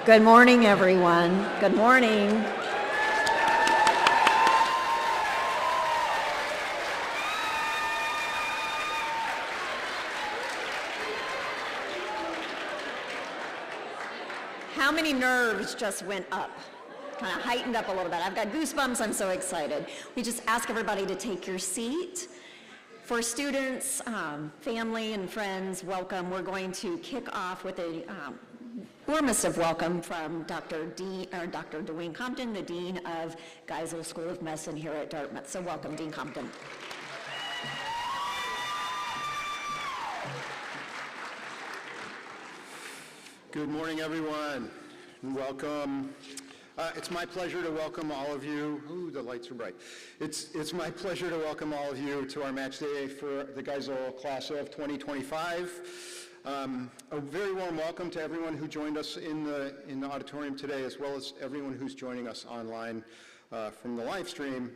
Good morning, everyone. Good morning. How many nerves just went up? Kind of heightened up a little bit. I've got goosebumps. I'm so excited. We just ask everybody to take your seat. For students, family, and friends, welcome. We're going to kick off with a warmest of welcome from Dr. Dwayne Compton, the Dean of Geisel School of Medicine here at Dartmouth. So welcome, Dean Compton. Good morning, everyone, and welcome. It's my pleasure to welcome all of you. Ooh, the lights are bright. It's my pleasure to welcome all of you to our match day for the Geisel class of 2025. A very warm welcome to everyone who joined us in the auditorium today, as well as everyone who's joining us online from the live stream.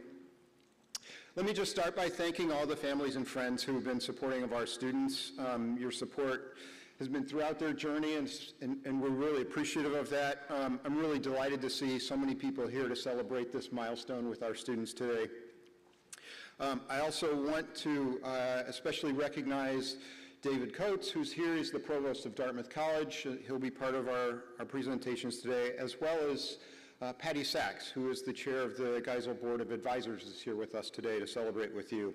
Let me just start by thanking all the families and friends who have been supporting of our students. Your support has been throughout their journey, and we're really appreciative of that. I'm really delighted to see so many people here to celebrate this milestone with our students today. I also want to especially recognize David Coates, who's here. He's the Provost of Dartmouth College. He'll be part of our presentations today, as well as Patty Sachs, who is the chair of the Geisel Board of Advisors, is here with us today to celebrate with you.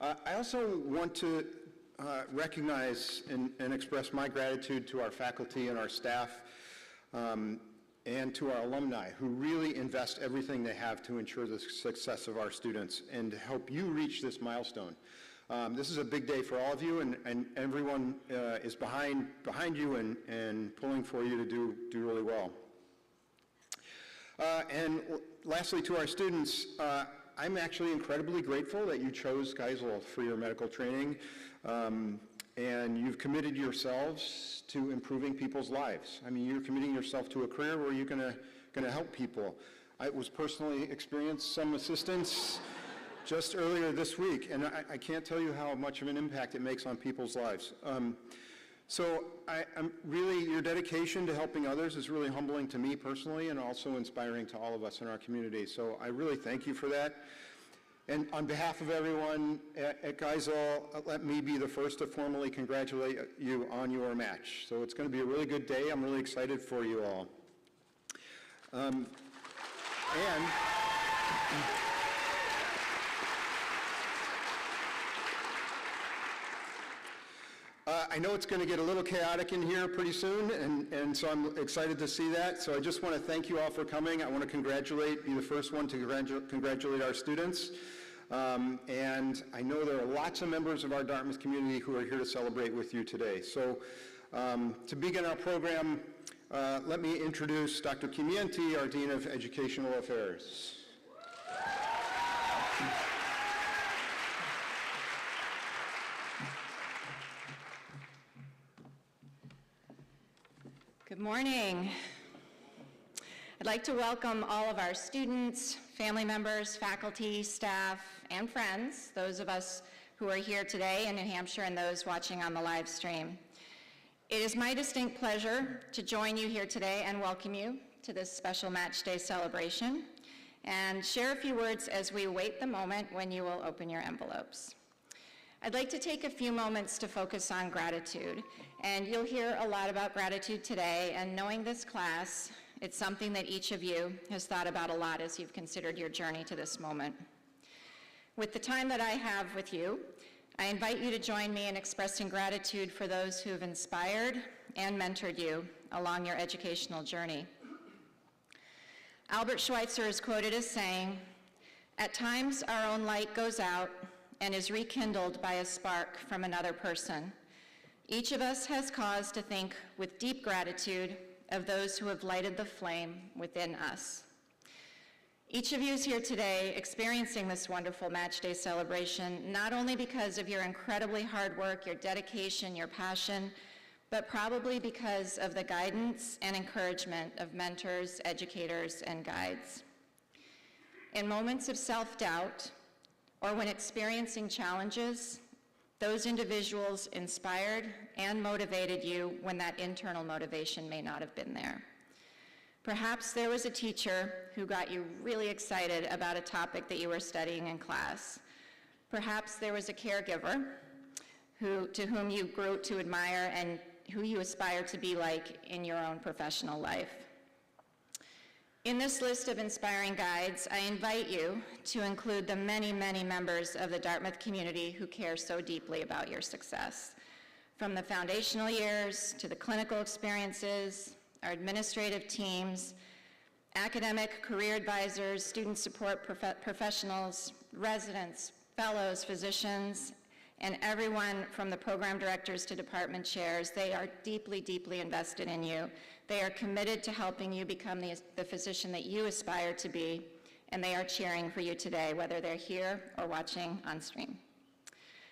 I also want to recognize and express my gratitude to our faculty and our staff and to our alumni who really invest everything they have to ensure the success of our students and to help you reach this milestone. This is a big day for all of you, and everyone is behind you and pulling for you to do really well. And lastly, to our students, I'm actually incredibly grateful that you chose Geisel for your medical training. And you've committed yourselves to improving people's lives. I mean, you're committing yourself to a career where you're gonna help people. I was personally experienced some assistance just earlier this week, and I can't tell you how much of an impact it makes on people's lives. So I'm really, your dedication to helping others is really humbling to me personally and also inspiring to all of us in our community. So I really thank you for that. And on behalf of everyone at Geisel, let me be the first to formally congratulate you on your match. So it's going to be a really good day. I'm really excited for you all. I know it's going to get a little chaotic in here pretty soon, and so I'm excited to see that. So I just want to thank you all for coming. I want to be the first one to congratulate our students. And I know there are lots of members of our Dartmouth community who are here to celebrate with you today. So to begin our program, let me introduce Dr. Keynote, our Dean of Educational Affairs. Good morning. I'd like to welcome all of our students, family members, faculty, staff, and friends, those of us who are here today in New Hampshire and those watching on the live stream. It is my distinct pleasure to join you here today and welcome you to this special Match Day celebration and share a few words as we await the moment when you will open your envelopes. I'd like to take a few moments to focus on gratitude, and you'll hear a lot about gratitude today, and knowing this class, it's something that each of you has thought about a lot as you've considered your journey to this moment. With the time that I have with you, I invite you to join me in expressing gratitude for those who have inspired and mentored you along your educational journey. Albert Schweitzer is quoted as saying, "At times our own light goes out and is rekindled by a spark from another person. Each of us has cause to think with deep gratitude of those who have lighted the flame within us." Each of you is here today experiencing this wonderful Match Day celebration, not only because of your incredibly hard work, your dedication, your passion, but probably because of the guidance and encouragement of mentors, educators, and guides. In moments of self-doubt, or when experiencing challenges, Those individuals inspired and motivated you when that internal motivation may not have been there. Perhaps there was a teacher who got you really excited about a topic that you were studying in class. Perhaps there was a caregiver to whom you grew to admire and who you aspire to be like in your own professional life. In this list of inspiring guides, I invite you to include the many, many members of the Dartmouth community who care so deeply about your success. From the foundational years to the clinical experiences, our administrative teams, academic career advisors, student support professionals, residents, fellows, physicians, and everyone from the program directors to department chairs, they are deeply, deeply invested in you. They are committed to helping you become the physician that you aspire to be, and they are cheering for you today, whether they're here or watching on stream.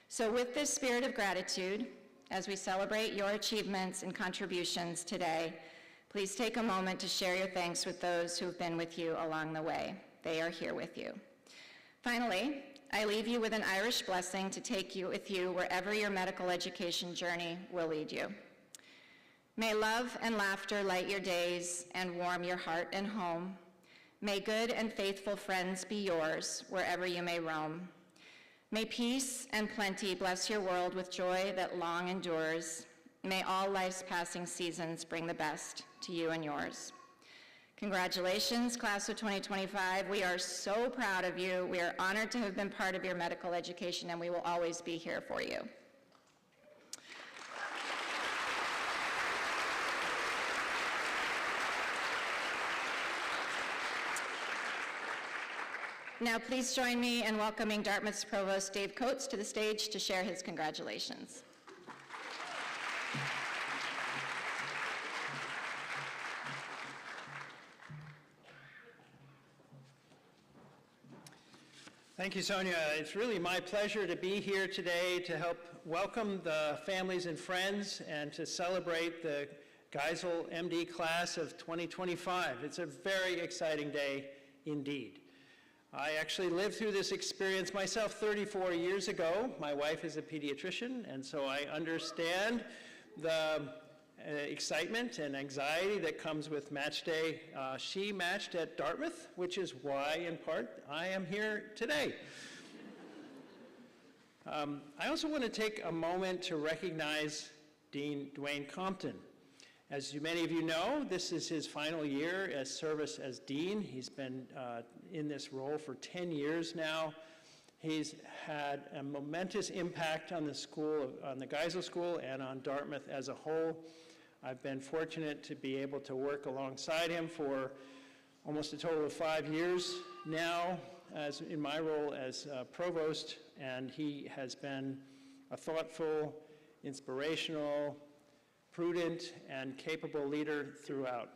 So with this spirit of gratitude, as we celebrate your achievements and contributions today, please take a moment to share your thanks with those who have been with you along the way. They are here with you. Finally, I leave you with an Irish blessing to take you with you wherever your medical education journey will lead you. May love and laughter light your days and warm your heart and home. May good and faithful friends be yours wherever you may roam. May peace and plenty bless your world with joy that long endures. May all life's passing seasons bring the best to you and yours. Congratulations, class of 2025. We are so proud of you. We are honored to have been part of your medical education, and we will always be here for you. Now please join me in welcoming Dartmouth's Provost Dave Coates to the stage to share his congratulations. Thank you, Sonia. It's really my pleasure to be here today to help welcome the families and friends and to celebrate the Geisel MD class of 2025. It's a very exciting day indeed. I actually lived through this experience myself 34 years ago. My wife is a pediatrician, and so I understand the excitement and anxiety that comes with match day. She matched at Dartmouth, which is why, in part, I am here today. I also want to take a moment to recognize Dean Dwayne Compton. As many of you know, this is his final year as service as dean. He's been in this role for 10 years now. He's had a momentous impact on the school, on the Geisel School, and on Dartmouth as a whole. I've been fortunate to be able to work alongside him for almost a total of 5 years now, as in my role as provost, and he has been a thoughtful, inspirational, prudent, and capable leader throughout,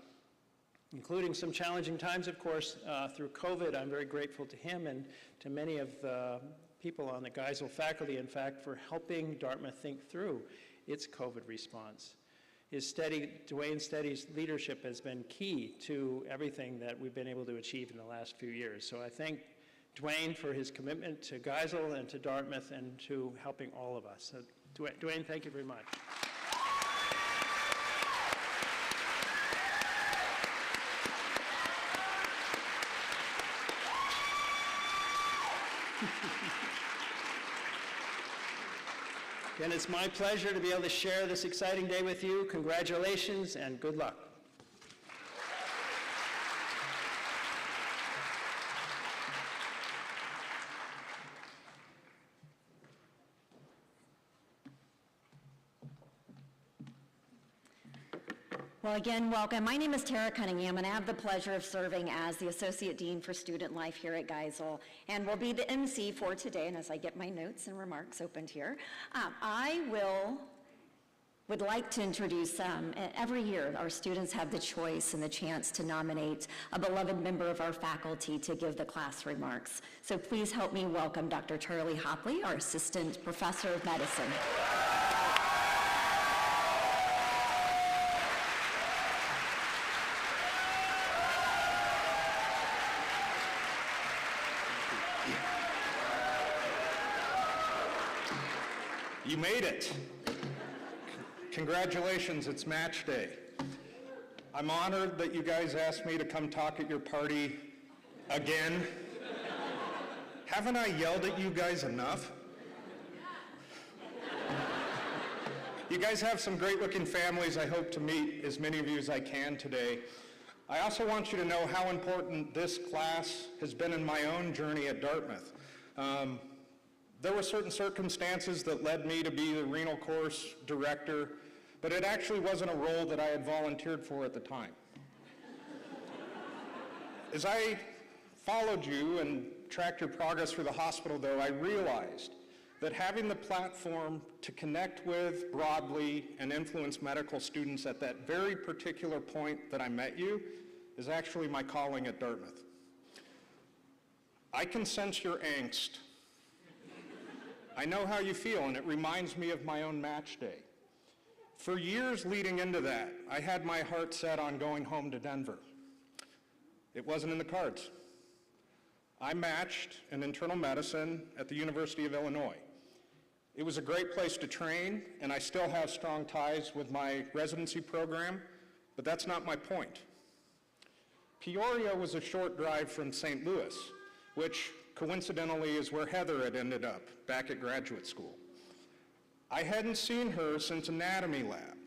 including some challenging times, of course, through COVID. I'm very grateful to him and to many of the people on the Geisel faculty, in fact, for helping Dartmouth think through its COVID response. Dwayne's steady leadership has been key to everything that we've been able to achieve in the last few years. So I thank Dwayne for his commitment to Geisel and to Dartmouth and to helping all of us. So, Dwayne, thank you very much. Again, it's my pleasure to be able to share this exciting day with you. Congratulations and good luck. Well, again, welcome. My name is Tara Cunningham, and I have the pleasure of serving as the Associate Dean for Student Life here at Geisel, and will be the MC for today. And as I get my notes and remarks opened here, I would like to introduce, every year our students have the choice and the chance to nominate a beloved member of our faculty to give the class remarks. So please help me welcome Dr. Charlie Hopley, our Assistant Professor of Medicine. You made it. Congratulations, it's match day. I'm honored that you guys asked me to come talk at your party again. Haven't I yelled at you guys enough? You guys have some great-looking families. I hope to meet as many of you as I can today. I also want you to know how important this class has been in my own journey at Dartmouth. There were certain circumstances that led me to be the renal course director, but it actually wasn't a role that I had volunteered for at the time. As I followed you and tracked your progress through the hospital, though, I realized that having the platform to connect with broadly and influence medical students at that very particular point that I met you is actually my calling at Dartmouth. I can sense your angst. I know how you feel, and it reminds me of my own match day. For years leading into that, I had my heart set on going home to Denver. It wasn't in the cards. I matched in internal medicine at the University of Illinois. It was a great place to train, and I still have strong ties with my residency program, but that's not my point. Peoria was a short drive from St. Louis, which coincidentally is where Heather had ended up back at graduate school. I hadn't seen her since anatomy lab,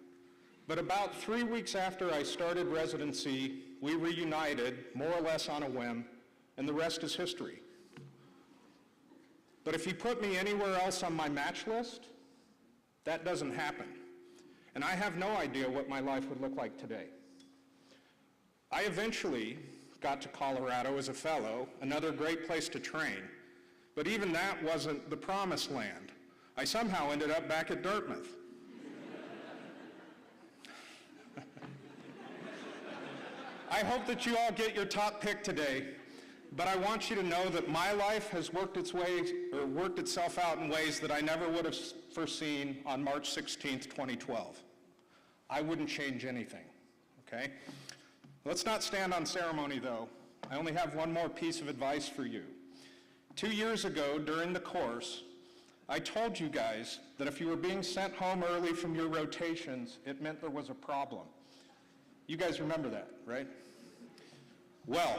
but about 3 weeks after I started residency, we reunited more or less on a whim, and the rest is history. But if you put me anywhere else on my match list, that doesn't happen. And I have no idea what my life would look like today. I eventually got to Colorado as a fellow, another great place to train, but even that wasn't the promised land. I somehow ended up back at Dartmouth. I hope that you all get your top pick today, but I want you to know that my life has worked itself out in ways that I never would have foreseen on March 16th, 2012. I wouldn't change anything, okay? Let's not stand on ceremony, though. I only have one more piece of advice for you. 2 years ago, during the course, I told you guys that if you were being sent home early from your rotations, it meant there was a problem. You guys remember that, right? Well,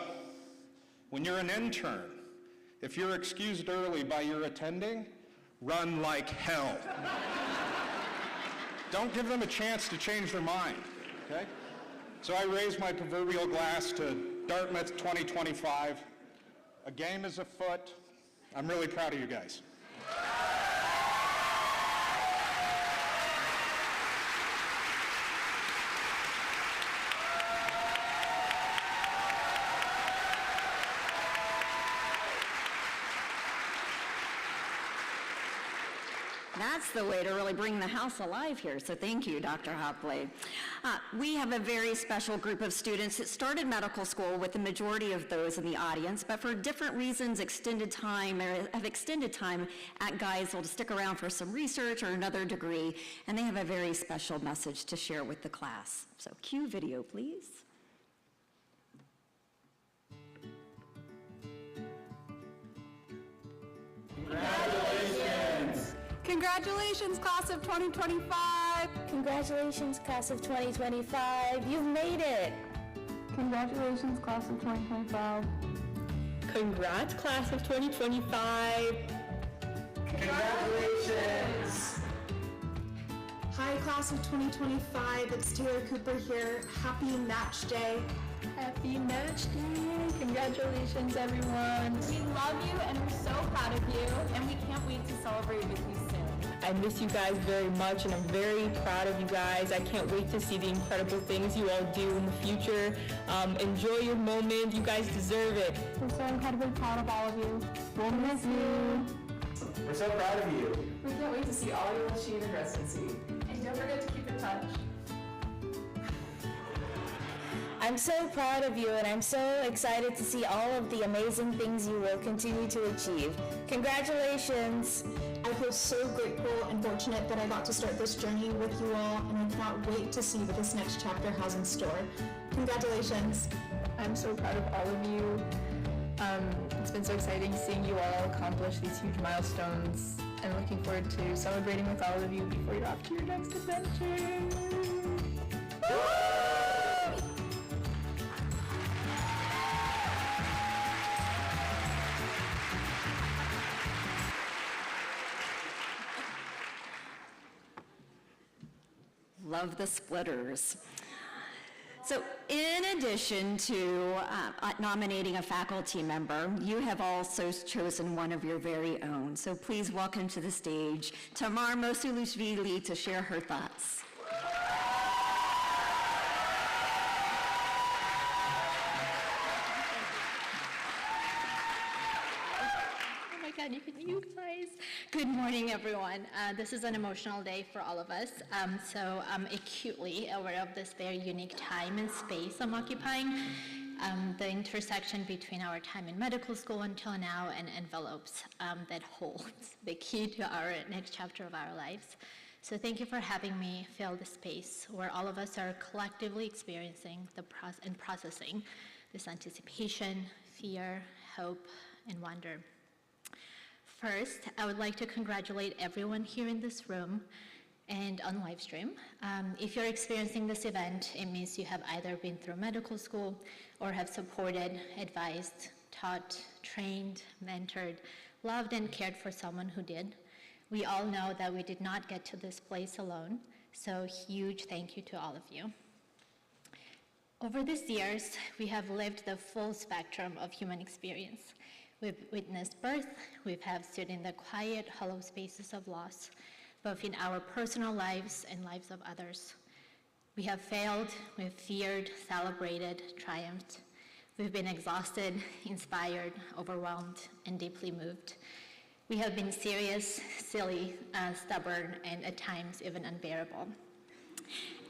when you're an intern, if you're excused early by your attending, run like hell. Don't give them a chance to change their mind, okay? So I raise my proverbial glass to Dartmouth 2025. A game is afoot. I'm really proud of you guys. That's the way to really bring the house alive here, so thank you, Dr. Hopley. We have a very special group of students that started medical school with the majority of those in the audience, but for different reasons have extended time at Geisel to stick around for some research or another degree, and they have a very special message to share with the class. So cue video, please. Congratulations, class of 2025! Congratulations, class of 2025. You've made it. Congratulations, class of 2025. Congrats, class of 2025. Congratulations! Hi, class of 2025. It's Taylor Cooper here. Happy match day. Happy match day. Congratulations, everyone. We love you and we're so proud of you, and we can't wait to celebrate with you soon. I miss you guys very much, and I'm very proud of you guys. I can't wait to see the incredible things you all do in the future. Enjoy your moment. You guys deserve it. We're so incredibly proud of all of you. We'll miss you. We're so proud of you. We can't wait to see all you achieve in residency. And don't forget to keep in touch. I'm so proud of you, and I'm so excited to see all of the amazing things you will continue to achieve. Congratulations. I feel so grateful and fortunate that I got to start this journey with you all, and I cannot wait to see what this next chapter has in store. Congratulations. I'm so proud of all of you. It's been so exciting seeing you all accomplish these huge milestones, and looking forward to celebrating with all of you before you're off to your next adventure. Love the splitters. So in addition to nominating a faculty member, you have also chosen one of your very own. So please welcome to the stage Tamar Mosulishvili to share her thoughts. You guys. Good morning, everyone. This is an emotional day for all of us, so I'm acutely aware of this very unique time and space I'm occupying, the intersection between our time in medical school until now and envelopes that holds the key to our next chapter of our lives. So thank you for having me fill the space where all of us are collectively experiencing and processing this anticipation, fear, hope, and wonder. First, I would like to congratulate everyone here in this room and on live stream. If you're experiencing this event, it means you have either been through medical school or have supported, advised, taught, trained, mentored, loved, and cared for someone who did. We all know that we did not get to this place alone, so huge thank you to all of you. Over these years, we have lived the full spectrum of human experience. We've witnessed birth, we have stood in the quiet, hollow spaces of loss, both in our personal lives and lives of others. We have failed, we've feared, celebrated, triumphed. We've been exhausted, inspired, overwhelmed, and deeply moved. We have been serious, silly, stubborn, and at times even unbearable.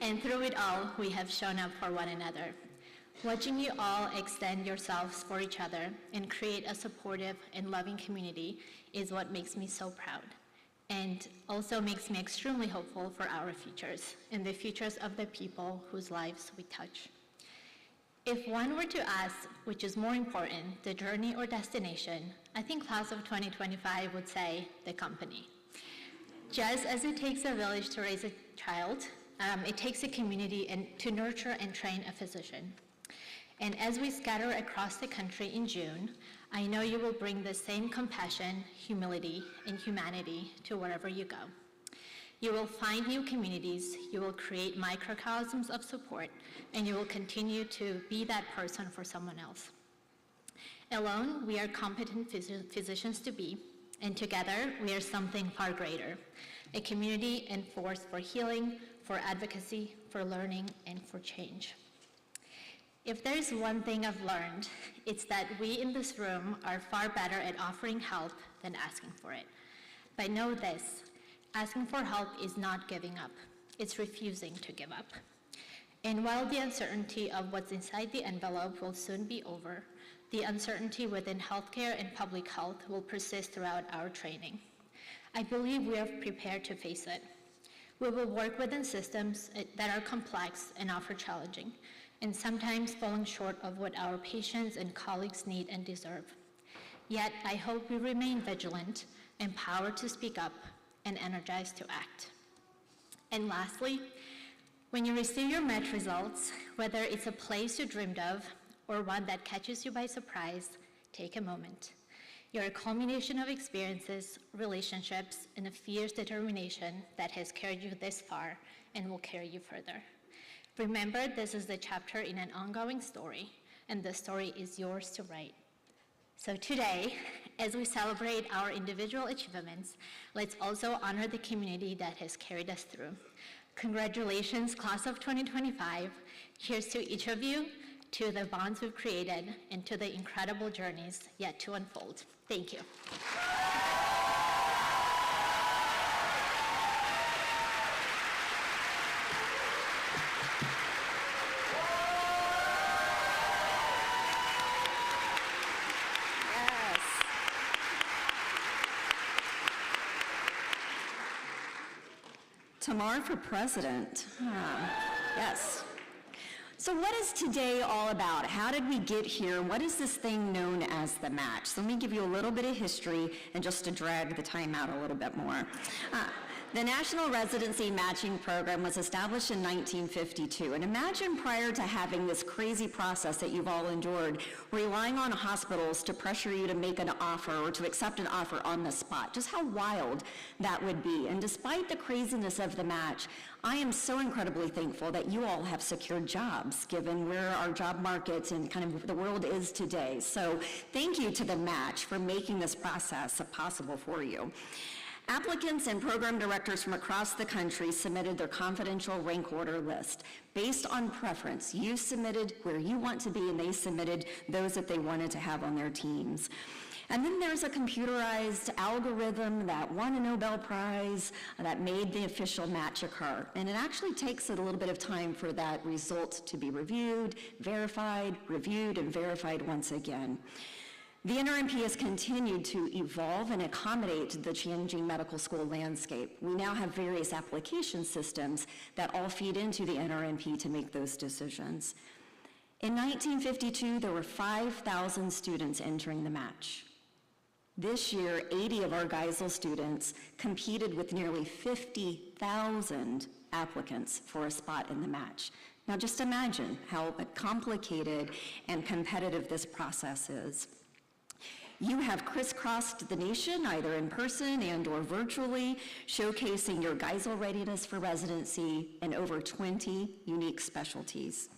And through it all, we have shown up for one another. Watching you all extend yourselves for each other and create a supportive and loving community is what makes me so proud, and also makes me extremely hopeful for our futures and the futures of the people whose lives we touch. If one were to ask which is more important, the journey or destination, I think class of 2025 would say the company. Just as it takes a village to raise a child, it takes a community to nurture and train a physician. And as we scatter across the country in June, I know you will bring the same compassion, humility, and humanity to wherever you go. You will find new communities, you will create microcosms of support, and you will continue to be that person for someone else. Alone, we are competent physicians to be, and together, we are something far greater, a community and force for healing, for advocacy, for learning, and for change. If there's one thing I've learned, it's that we in this room are far better at offering help than asking for it. But know this, asking for help is not giving up, it's refusing to give up. And while the uncertainty of what's inside the envelope will soon be over, the uncertainty within healthcare and public health will persist throughout our training. I believe we are prepared to face it. We will work within systems that are complex and often challenging, and sometimes falling short of what our patients and colleagues need and deserve. Yet, I hope we remain vigilant, empowered to speak up, and energized to act. And lastly, when you receive your match results, whether it's a place you dreamed of or one that catches you by surprise, take a moment. You're a culmination of experiences, relationships, and a fierce determination that has carried you this far and will carry you further. Remember, this is the chapter in an ongoing story, and the story is yours to write. So today, as we celebrate our individual achievements, let's also honor the community that has carried us through. Congratulations, class of 2025. Here's to each of you, to the bonds we've created, and to the incredible journeys yet to unfold. Thank you. Tamar for president. Yes. So what is today all about? How did we get here? What is this thing known as the match? So let me give you a little bit of history and just to drag the time out a little bit more. The National Residency Matching Program was established in 1952. And imagine prior to having this crazy process that you've all endured, relying on hospitals to pressure you to make an offer or to accept an offer on the spot. Just how wild that would be. And despite the craziness of the match, I am so incredibly thankful that you all have secured jobs, given where our job markets and kind of the world is today. So thank you to the match for making this process possible for you. Applicants and program directors from across the country submitted their confidential rank order list. Based on preference, you submitted where you want to be, and they submitted those that they wanted to have on their teams. And then there's a computerized algorithm that won a Nobel Prize that made the official match occur. And it actually takes a little bit of time for that result to be reviewed, reviewed, and verified once again. The NRMP has continued to evolve and accommodate the changing medical school landscape. We now have various application systems that all feed into the NRMP to make those decisions. In 1952, there were 5,000 students entering the match. This year, 80 of our Geisel students competed with nearly 50,000 applicants for a spot in the match. Now just imagine how complicated and competitive this process is. You have crisscrossed the nation, either in person and or virtually, showcasing your Geisel readiness for residency in over 20 unique specialties.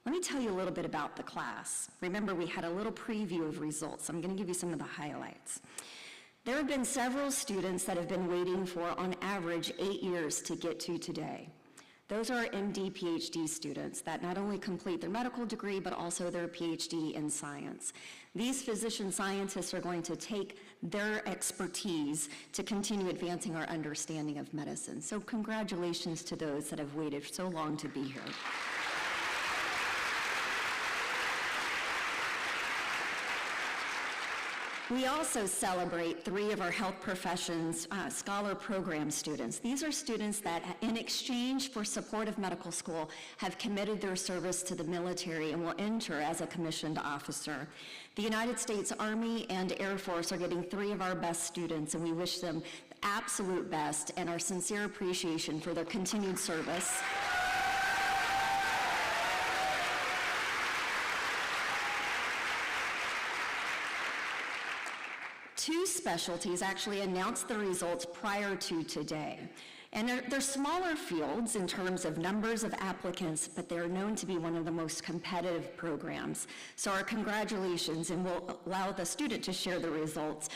Let me tell you a little bit about the class. Remember, we had a little preview of results. I'm going to give you some of the highlights. There have been several students that have been waiting for, on average, 8 years to get to today. Those are MD, PhD students that not only complete their medical degree, but also their PhD in science. These physician scientists are going to take their expertise to continue advancing our understanding of medicine. So congratulations to those that have waited so long to be here. We also celebrate 3 of our health professions scholar program students. These are students that, in exchange for support of medical school, have committed their service to the military and will enter as a commissioned officer. The United States Army and Air Force are getting 3 of our best students, and we wish them the absolute best and our sincere appreciation for their continued service. Two specialties actually announced the results prior to today. And they're smaller fields in terms of numbers of applicants, but they're known to be one of the most competitive programs. So our congratulations, and we'll allow the student to share the results.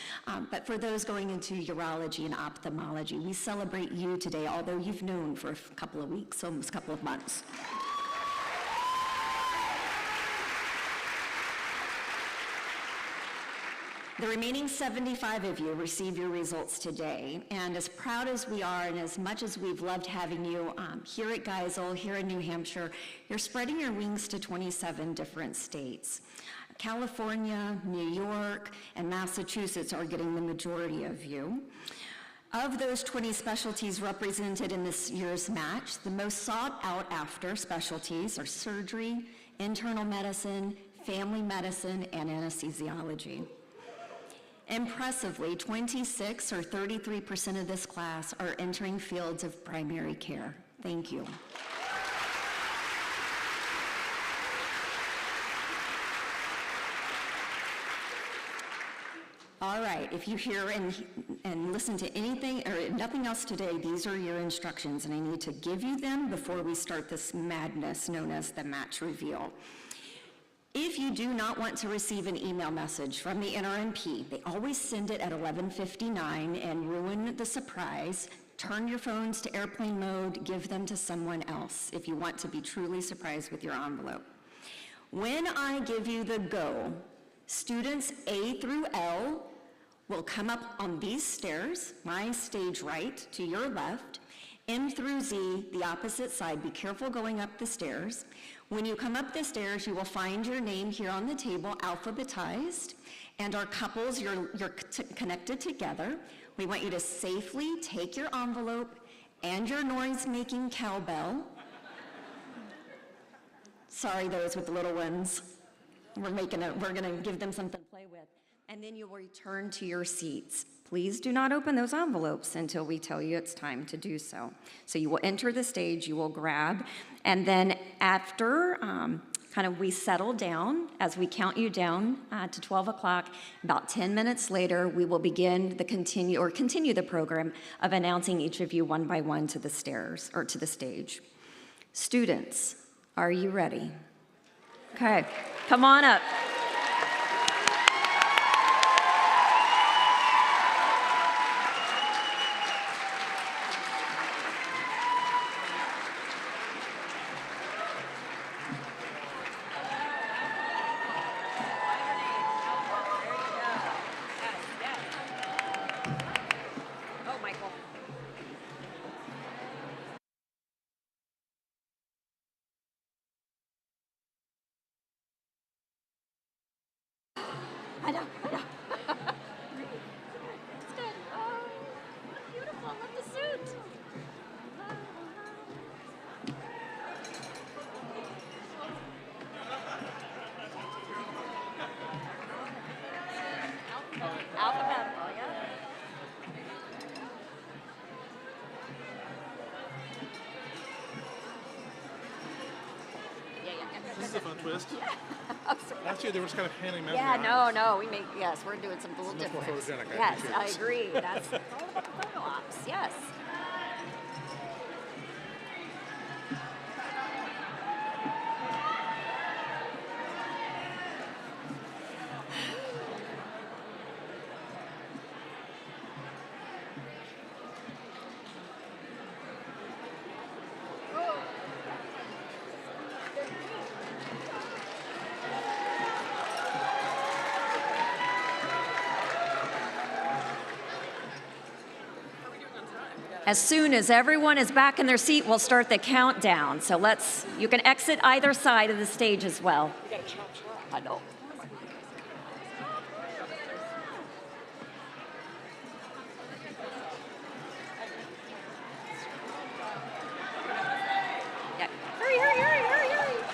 But for those going into urology and ophthalmology, we celebrate you today, although you've known for a couple of weeks, almost a couple of months. The remaining 75 of you receive your results today, and as proud as we are and as much as we've loved having you here at Geisel, here in New Hampshire, you're spreading your wings to 27 different states. California, New York, and Massachusetts are getting the majority of you. Of those 20 specialties represented in this year's match, the most sought out after specialties are surgery, internal medicine, family medicine, and anesthesiology. Impressively, 26 or 33% of this class are entering fields of primary care. Thank you. All right, if you hear and listen to anything or nothing else today, these are your instructions, and I need to give you them before we start this madness known as the match reveal. If you do not want to receive an email message from the NRMP, they always send it at 11:59 and ruin the surprise. Turn your phones to airplane mode, give them to someone else if you want to be truly surprised with your envelope. When I give you the go, students A through L will come up on these stairs, my stage right to your left, M through Z, the opposite side. Be careful going up the stairs. When you come up the stairs, you will find your name here on the table, alphabetized, and our couples, you're connected together. We want you to safely take your envelope and your noise-making cowbell, Sorry, those with the little ones. We're gonna give them something to play with. And then you'll return to your seats. Please do not open those envelopes until we tell you it's time to do so. So you will enter the stage, you will grab, and then after we settle down, as we count you down to 12 o'clock, about 10 minutes later, we will begin continue the program of announcing each of you one by one to the stairs, or to the stage. Students, are you ready? Okay, come on up. I know. It's good. Oh, beautiful. I love the suit. Alphabetical, yeah. This is a fun twist. Last year they were just kind of handing them Yeah, out. no, yes, we're doing something a little It's much more different. photogenic, I Yes, appreciate I this. agree. That's all about the photo ops, yes. As soon as everyone is back in their seat, we'll start the countdown. So you can exit either side of the stage as well. I know. Yeah. Hurry, hurry, hurry, hurry, hurry.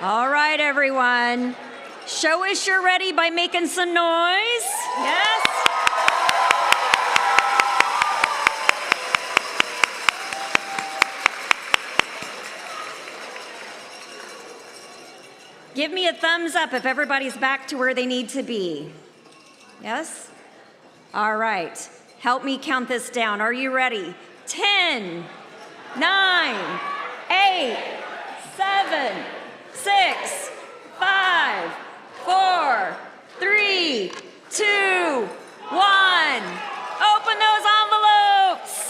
All right, everyone. Show us you're ready by making some noise. Yes? Give me a thumbs up if everybody's back to where they need to be. Yes? All right. Help me count this down. Are you ready? 10, 9, 8, 7, 6, 5, 4, 3, 2, 1. Open those envelopes.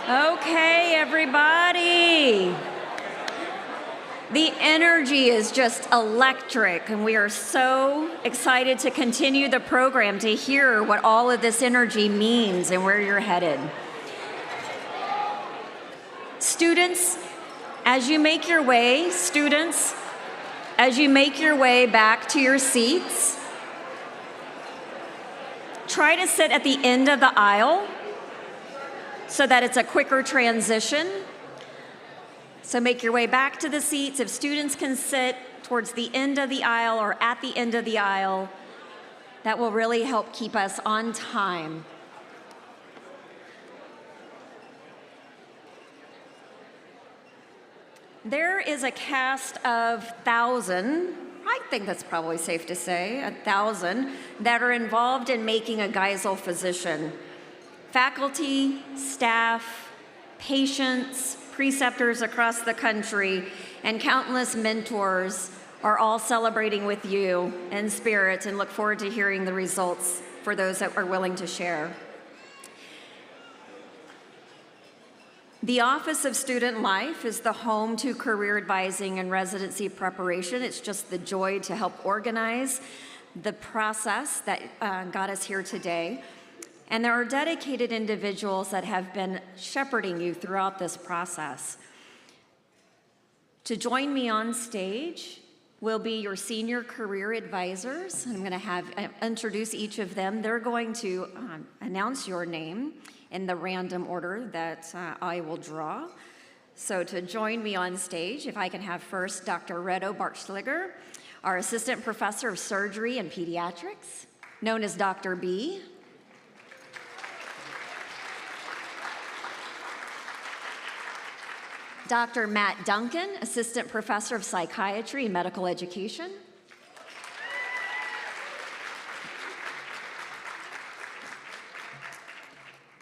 Okay, everybody. The energy is just electric, and we are so excited to continue the program to hear what all of this energy means and where you're headed. Students, as you make your way back to your seats, try to sit at the end of the aisle so that it's a quicker transition. So make your way back to the seats. If students can sit towards the end of the aisle or at the end of the aisle, that will really help keep us on time. There is a cast of 1,000, I think that's probably safe to say, 1,000 that are involved in making a Geisel physician. Faculty, staff, patients, preceptors across the country, and countless mentors are all celebrating with you in spirit and look forward to hearing the results for those that are willing to share. The Office of Student Life is the home to career advising and residency preparation. It's just the joy to help organize the process that got us here today. And there are dedicated individuals that have been shepherding you throughout this process. To join me on stage will be your senior career advisors. I'm going to introduce each of them. They're going to announce your name in the random order that I will draw. So to join me on stage, if I can have first Dr. Redo Bartschliger, our Assistant Professor of Surgery and Pediatrics, known as Dr. B. Dr. Matt Duncan, Assistant Professor of Psychiatry and Medical Education.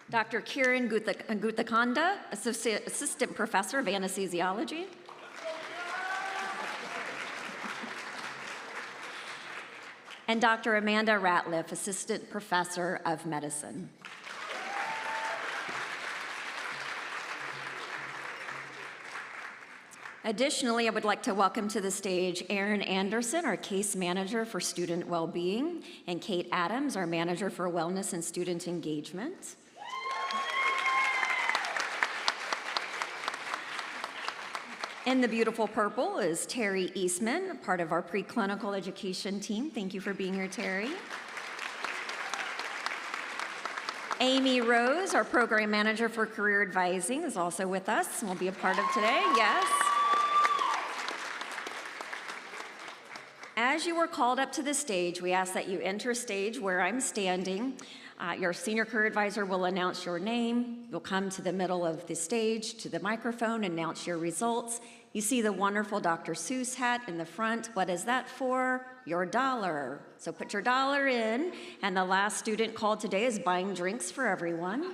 Dr. Kiran Guthakonda, Assistant Professor of Anesthesiology. And Dr. Amanda Ratliff, Assistant Professor of Medicine. Additionally, I would like to welcome to the stage Erin Anderson, our Case Manager for Student Wellbeing, and Kate Adams, our Manager for Wellness and Student Engagement. In the beautiful purple is Terry Eastman, part of our preclinical education team. Thank you for being here, Terry. Amy Rose, our Program Manager for Career Advising, is also with us and will be a part of today. Yes. As you were called up to the stage, we ask that you enter stage where I'm standing. Your senior career advisor will announce your name. You'll come to the middle of the stage, to the microphone, announce your results. You see the wonderful Dr. Seuss hat in the front. What is that for? Your dollar. So put your dollar in, and the last student called today is buying drinks for everyone.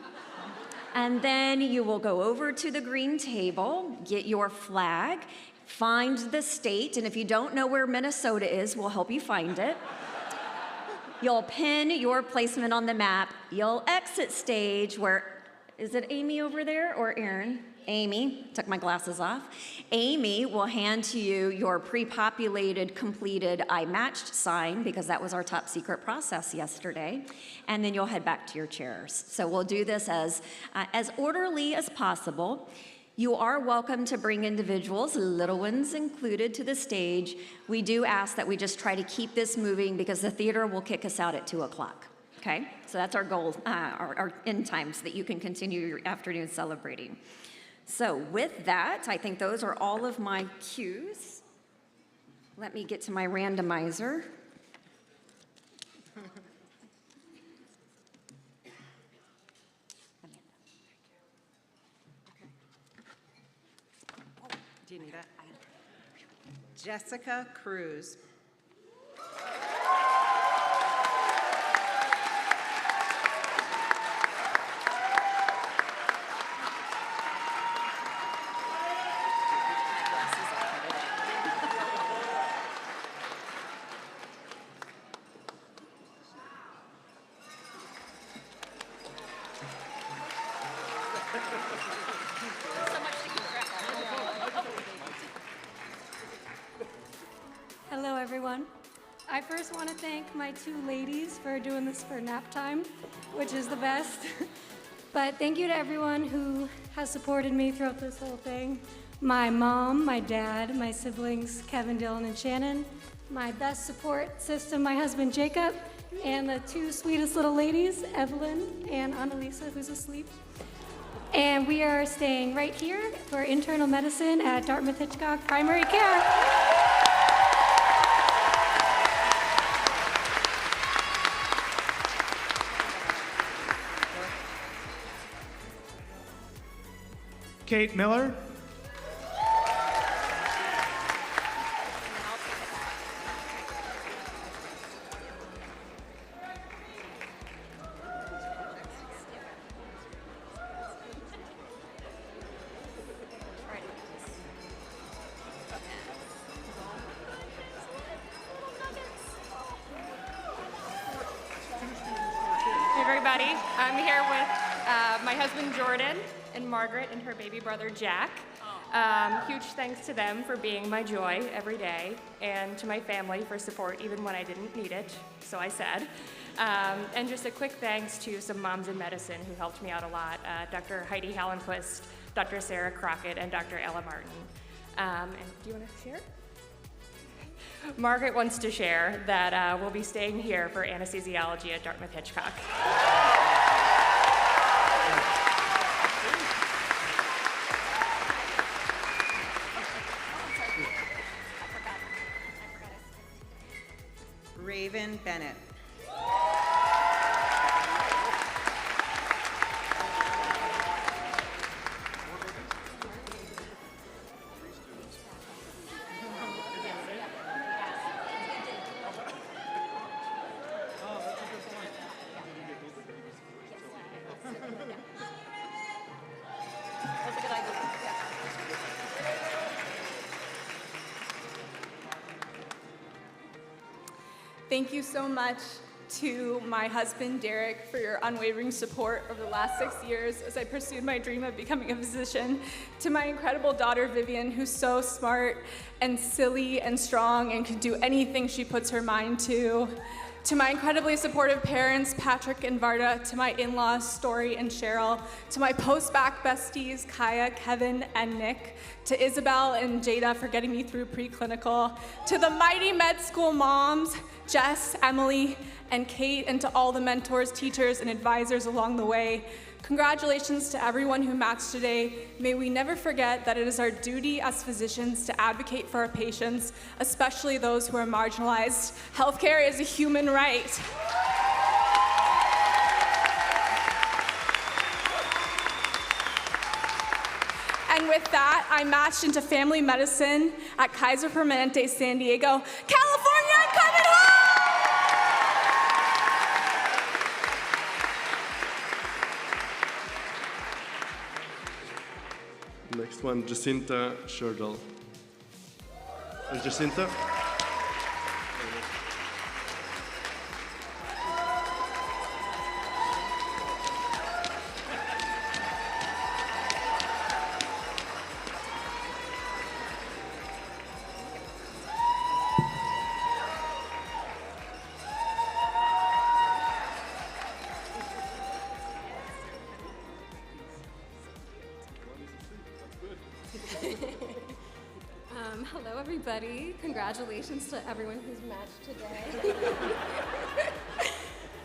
And then you will go over to the green table, get your flag, find the state, and if you don't know where Minnesota is, we'll help you find it. You'll pin your placement on the map. You'll exit stage where, is it Amy over there or Erin? Amy, took my glasses off. Amy will hand to you your pre-populated, completed I matched sign, because that was our top secret process yesterday. And then you'll head back to your chairs. So we'll do this as orderly as possible. You are welcome to bring individuals, little ones included, to the stage. We do ask that we just try to keep this moving because the theater will kick us out at 2 o'clock, okay? So that's our goal, our end time, so that you can continue your afternoon celebrating. So with that, I think those are all of my cues. Let me get to my randomizer. Do you need that? Jessica Cruz. I first want to thank my two ladies for doing this for nap time, which is the best. But thank you to everyone who has supported me throughout this whole thing. My mom, my dad, my siblings, Kevin, Dylan, and Shannon, my best support system, my husband, Jacob, and the two sweetest little ladies, Evelyn and Annalisa, who's asleep. And we are staying right here for internal medicine at Dartmouth Hitchcock Primary Care. Kate Miller. Everybody, I'm here with my husband Jordan and Margaret and her baby brother Jack. Huge thanks to them for being my joy every day, and to my family for support even when I didn't need it, so I said. And just a quick thanks to some moms in medicine who helped me out a lot, Dr. Heidi Hallenquist, Dr. Sarah Crockett, and Dr. Ella Martin. And do you want to share? Margaret wants to share that we'll be staying here for anesthesiology at Dartmouth Hitchcock. Raven Bennett. Thank you so much to my husband, Derek, for your unwavering support over the last 6 years as I pursued my dream of becoming a physician. To my incredible daughter, Vivian, who's so smart and silly and strong and can do anything she puts her mind to. To my incredibly supportive parents, Patrick and Varda. To my in-laws, Story and Cheryl. To my post-bac besties, Kaya, Kevin, and Nick. To Isabel and Jada for getting me through preclinical. To the mighty med school moms, Jess, Emily, and Kate, and to all the mentors, teachers, and advisors along the way. Congratulations to everyone who matched today. May we never forget that it is our duty as physicians to advocate for our patients, especially those who are marginalized. Healthcare is a human right. And with that, I matched into family medicine at Kaiser Permanente, San Diego, California. I'm coming home! Next one, Jacinta Sherdal. Jacinta? Hello, everybody. Congratulations to everyone who's matched today.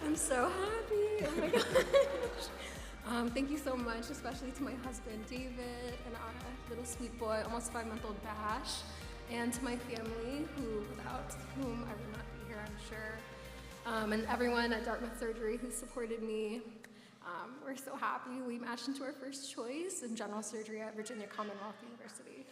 I'm so happy. Oh my gosh. Thank you so much, especially to my husband, David, and our little sweet boy, almost 5-month-old Bash, and to my family, without whom I would not be here, I'm sure, and everyone at Dartmouth Surgery who supported me. We're so happy we matched into our first choice in general surgery at Virginia Commonwealth University.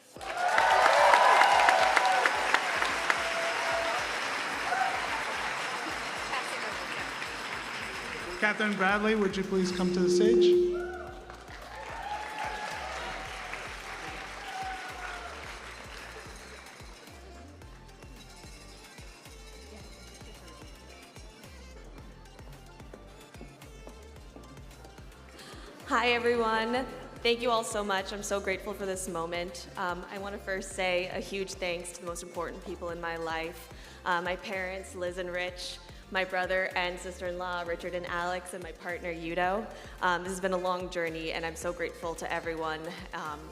Catherine Bradley, would you please come to the stage? Hi, everyone. Thank you all so much. I'm so grateful for this moment. I want to first say a huge thanks to the most important people in my life. my parents, Liz and Rich, my brother and sister-in-law, Richard and Alex, and my partner, Yudo. This has been a long journey, and I'm so grateful to everyone,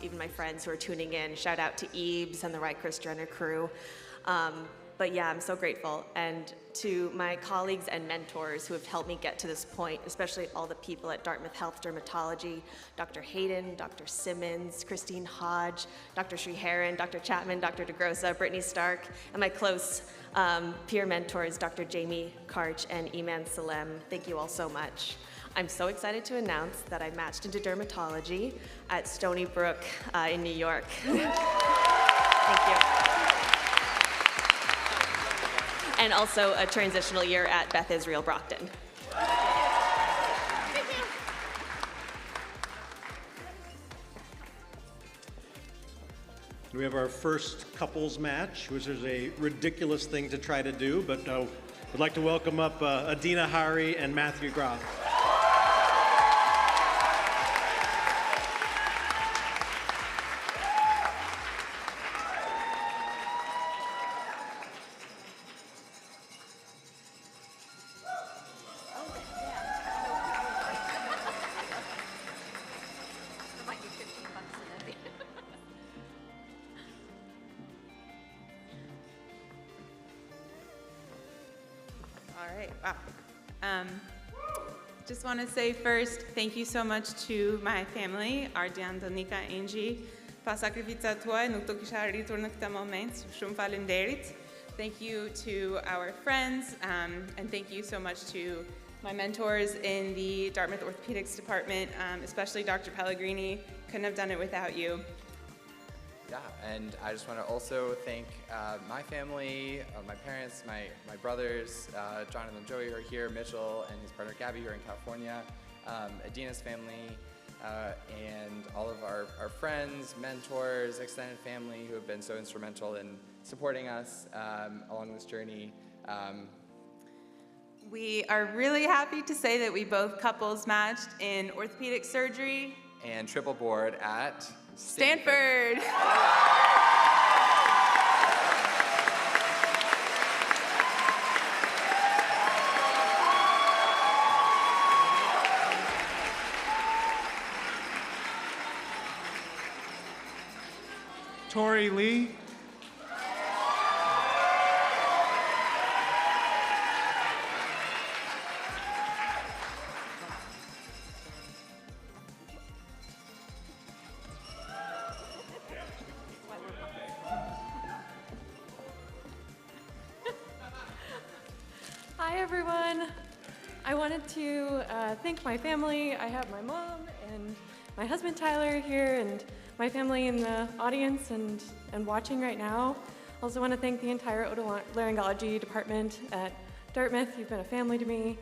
even my friends who are tuning in. Shout out to Eves and the Right Chris Jenner crew. But yeah, I'm so grateful. And to my colleagues and mentors who have helped me get to this point, especially all the people at Dartmouth Health Dermatology, Dr. Hayden, Dr. Simmons, Christine Hodge, Dr. Sriharan, Dr. Chapman, Dr. DeGrossa, Brittany Stark, and my close peer mentors, Dr. Jamie Karch and Iman Salem. Thank you all so much. I'm so excited to announce that I matched into dermatology at Stony Brook in New York. Thank you. And also a transitional year at Beth Israel Brockton. We have our first couples match, which is a ridiculous thing to try to do, but I'd like to welcome up Adina Hari and Matthew Groff. Just want to say first, thank you so much to my family, Ardian, Donika, Angie, pa sakrifica tuaj, nuk do kisha arritur në këtë moment, shumë faleminderit. Thank you to our friends, and thank you so much to my mentors in the Dartmouth Orthopedics Department, especially Dr. Pellegrini. Couldn't have done it without you. Yeah, and I just want to also thank my family, my parents, my brothers, Jonathan and Joey are here, Mitchell and his partner Gabby who are in California, Adina's family, and all of our friends, mentors, extended family who have been so instrumental in supporting us along this journey. We are really happy to say that we both couples matched in orthopedic surgery And triple board at Stanford. Tori Lee. Hi everyone. I wanted to thank my family. I have my mom and my husband Tyler here and my family in the audience and watching right now. I also want to thank the entire otolaryngology department at Dartmouth. You've been a family to me.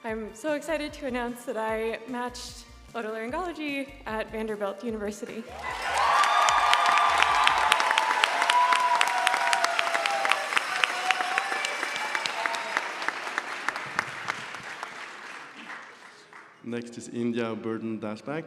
I'm so excited to announce that I matched otolaryngology at Vanderbilt University. Next is India Burden Dashback.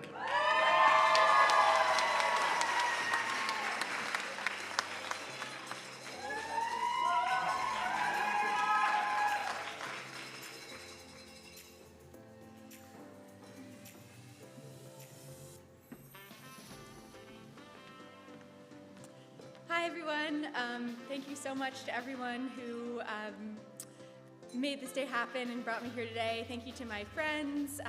Hi everyone. Thank you so much to everyone who made this day happen and brought me here today. Thank you to my friends,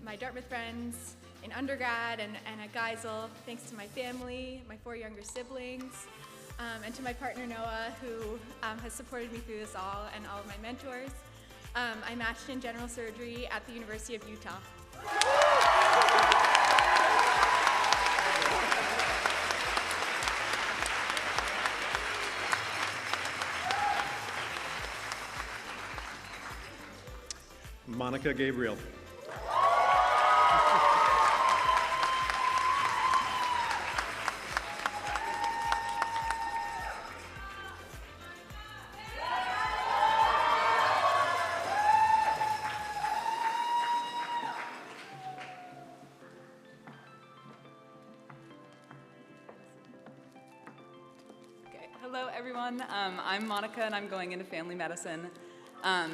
my Dartmouth friends in undergrad and at Geisel. Thanks to my family, my 4 younger siblings, and to my partner Noah, who has supported me through this all, and all of my mentors. I matched in general surgery at the University of Utah. Monica Gabriel. Hello, everyone. I'm Monica, and I'm going into family medicine.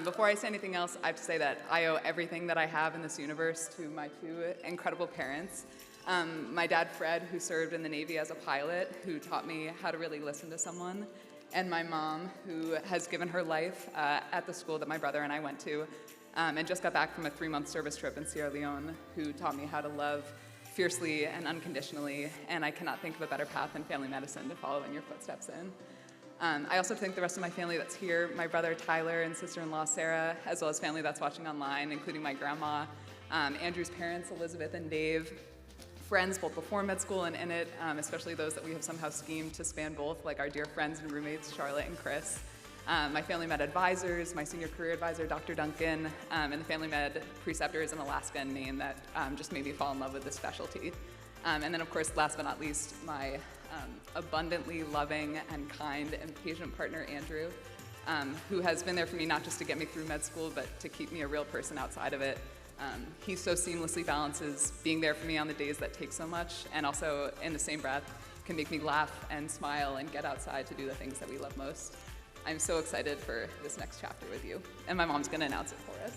Before I say anything else, I have to say that I owe everything that I have in this universe to my two incredible parents. My dad, Fred, who served in the Navy as a pilot, who taught me how to really listen to someone, and my mom, who has given her life at the school that my brother and I went to, and just got back from a 3-month service trip in Sierra Leone, who taught me how to love fiercely and unconditionally, and I cannot think of a better path than family medicine to follow in your footsteps in. I also thank the rest of my family that's here, my brother Tyler and sister-in-law Sarah, as well as family that's watching online, including my grandma, Andrew's parents, Elizabeth and Dave, friends both before med school and in it, especially those that we have somehow schemed to span both, like our dear friends and roommates, Charlotte and Chris. My family med advisors, my senior career advisor, Dr. Duncan, and the family med preceptors in Alaska and Maine that just made me fall in love with this specialty. And then, of course, last but not least, my abundantly loving and kind and patient partner, Andrew, who has been there for me not just to get me through med school, but to keep me a real person outside of it. He so seamlessly balances being there for me on the days that take so much, and also, in the same breath, can make me laugh and smile and get outside to do the things that we love most. I'm so excited for this next chapter with you, and my mom's going to announce it for us.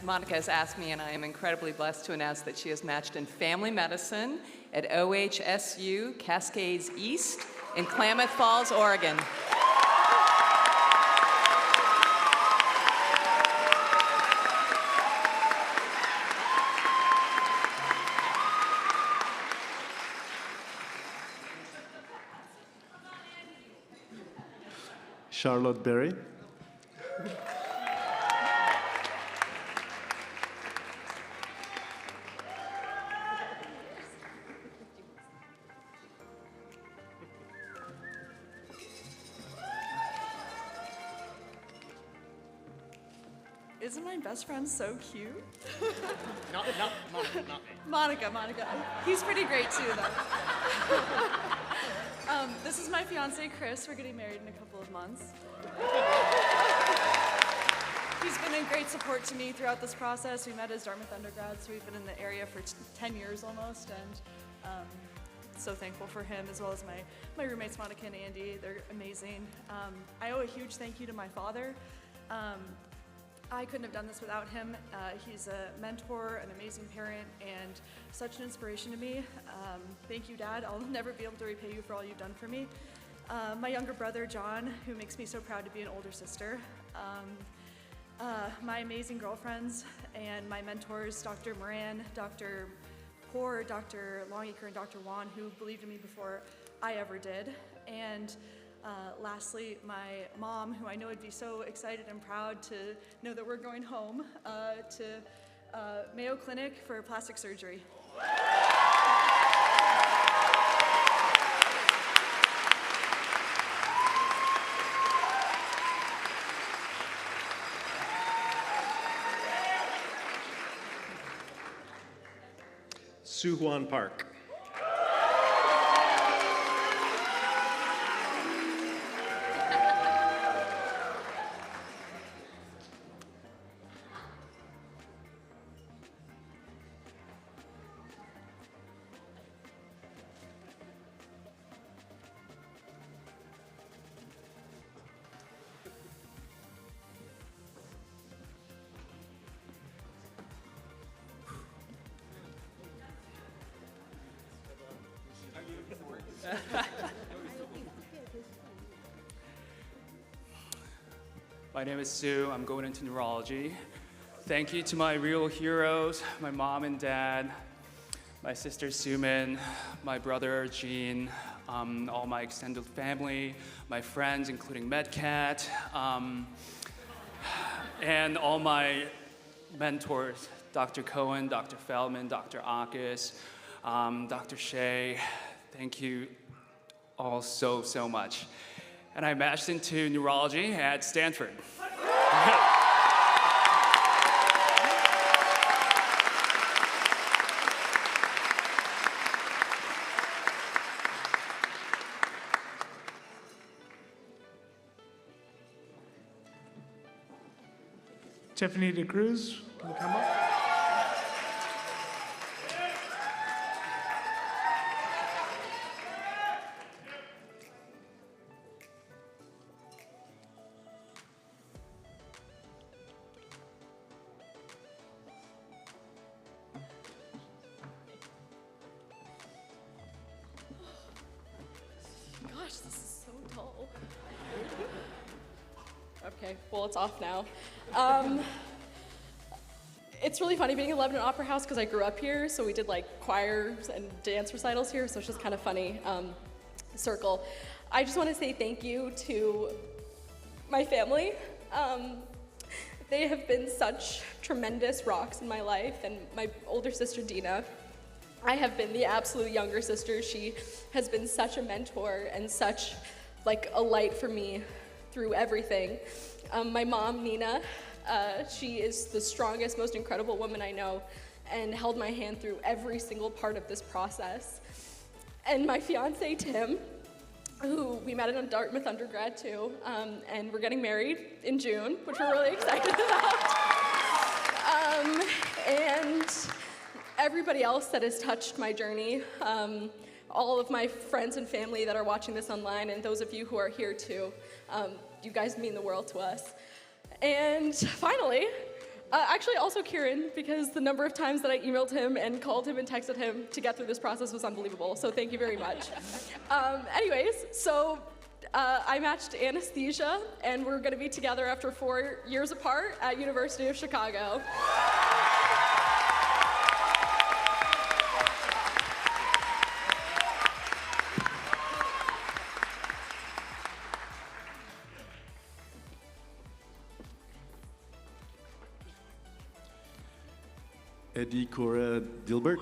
Monica has asked me, and I am incredibly blessed to announce that she is matched in family medicine at OHSU Cascades East in Klamath Falls, Oregon. Charlotte Berry. Isn't my best friend so cute? Not me. Monica. He's pretty great too, though. This is my fiance, Chris. We're getting married in a couple of months. He's been a great support to me throughout this process. We met as Dartmouth undergrads, so we've been in the area for 10 years almost, and so thankful for him, as well as my roommates, Monica and Andy. They're amazing. I owe a huge thank you to my father. I couldn't have done this without him. He's a mentor, an amazing parent, and such an inspiration to me. Thank you, Dad. I'll never be able to repay you for all you've done for me. My younger brother, John, who makes me so proud to be an older sister. My amazing girlfriends and my mentors, Dr. Moran, Dr. Poor, Dr. Longacre, and Dr. Wan, who believed in me before I ever did. And lastly, my mom, who I know would be so excited and proud to know that we're going home to Mayo Clinic for plastic surgery. Suhwan Park. My name is Sue. I'm going into neurology. Thank you to my real heroes, my mom and dad, my sister Suman, my brother Gene, all my extended family, my friends, including MedCat, and all my mentors, Dr. Cohen, Dr. Feldman, Dr. Akis, Dr. Shea. Thank you all so much. And I matched into neurology at Stanford. Tiffany DeCruz, can you come up? Okay, well, it's off now. It's really funny being in Lebanon Opera House because I grew up here, so we did like choirs and dance recitals here, so it's just kind of funny circle. I just want to say thank you to my family. They have been such tremendous rocks in my life, and my older sister, Dina. I have been the absolute younger sister. She has been such a mentor and such like a light for me through everything. My mom, Nina, she is the strongest, most incredible woman I know, and held my hand through every single part of this process. And my fiance, Tim, who we met at Dartmouth undergrad too, and we're getting married in June, which we're really excited about. And everybody else that has touched my journey, all of my friends and family that are watching this online, and those of you who are here too, you guys mean the world to us. And finally, actually also Kieran, because the number of times that I emailed him and called him and texted him to get through this process was unbelievable, so thank you very much. Anyways, so I matched anesthesia, and we're gonna be together after 4 years apart at University of Chicago. Eddie Cora Dilbert.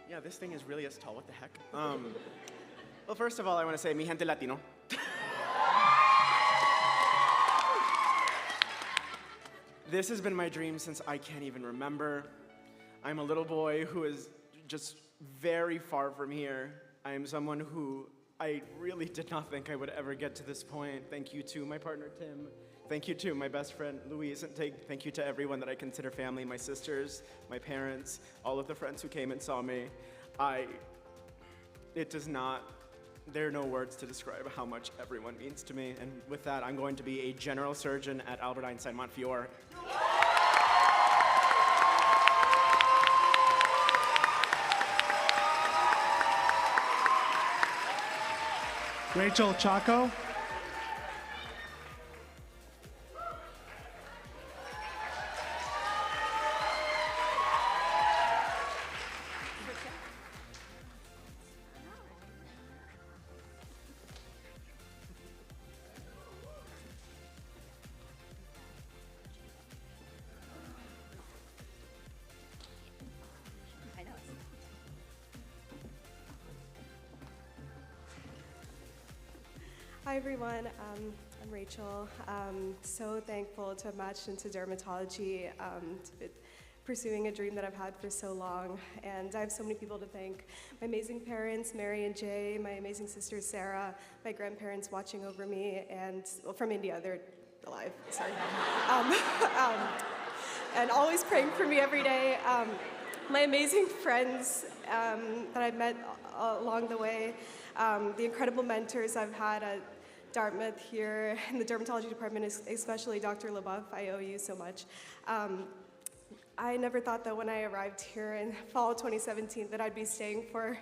Yeah, this thing is really as tall. What the heck? Well, first of all, I want to say, mi gente latino. This has been my dream since I can't even remember. I'm a little boy who is just very far from here. I am someone who I really did not think I would ever get to this point. Thank you to my partner, Tim. Thank you to my best friend, Louise, and thank you to everyone that I consider family, my sisters, my parents, all of the friends who came and saw me. There are no words to describe how much everyone means to me. And with that, I'm going to be a general surgeon at Albert Einstein Montefiore. Rachel Chaco. Hi everyone, I'm Rachel. So thankful to have matched into dermatology, pursuing a dream that I've had for so long. And I have so many people to thank. My amazing parents, Mary and Jay, my amazing sister, Sarah, my grandparents watching over me, and well, from India, they're alive, sorry. And always praying for me every day. My amazing friends that I've met along the way, the incredible mentors I've had at Dartmouth here in the dermatology department, especially Dr. LeBeouf. I owe you so much. I never thought that when I arrived here in fall 2017 that I'd be staying for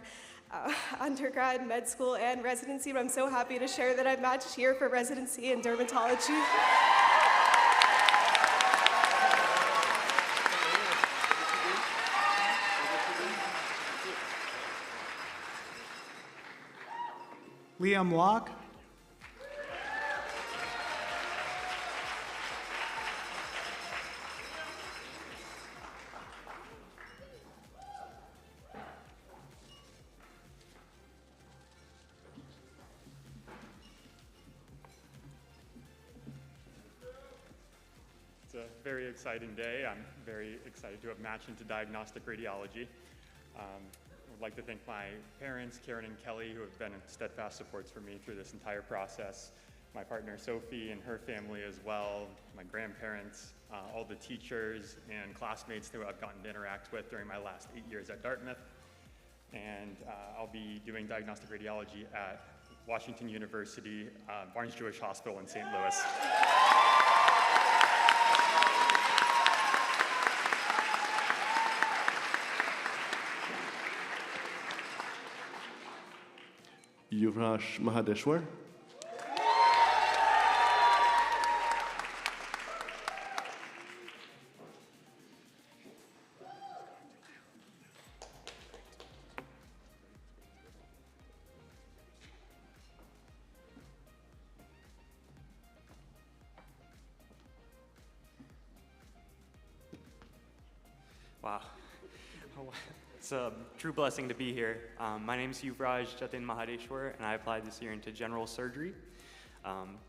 undergrad, med school, and residency, but I'm so happy to share that I've matched here for residency in dermatology. Liam Locke. It's a very exciting day. I'm very excited to have matched into diagnostic radiology. I would like to thank my parents, Karen and Kelly, who have been steadfast supports for me through this entire process. my partner Sophie and her family as well, my grandparents, all the teachers and classmates who I've gotten to interact with during my last 8 years at Dartmouth. And I'll be doing diagnostic radiology at Washington University, Barnes-Jewish Hospital in St. Louis. Yuvraj Mahadeshwar. Wow. It's a true blessing to be here. My name is Yuvraj Jatin Mahadeshwar, and I applied this year into general surgery.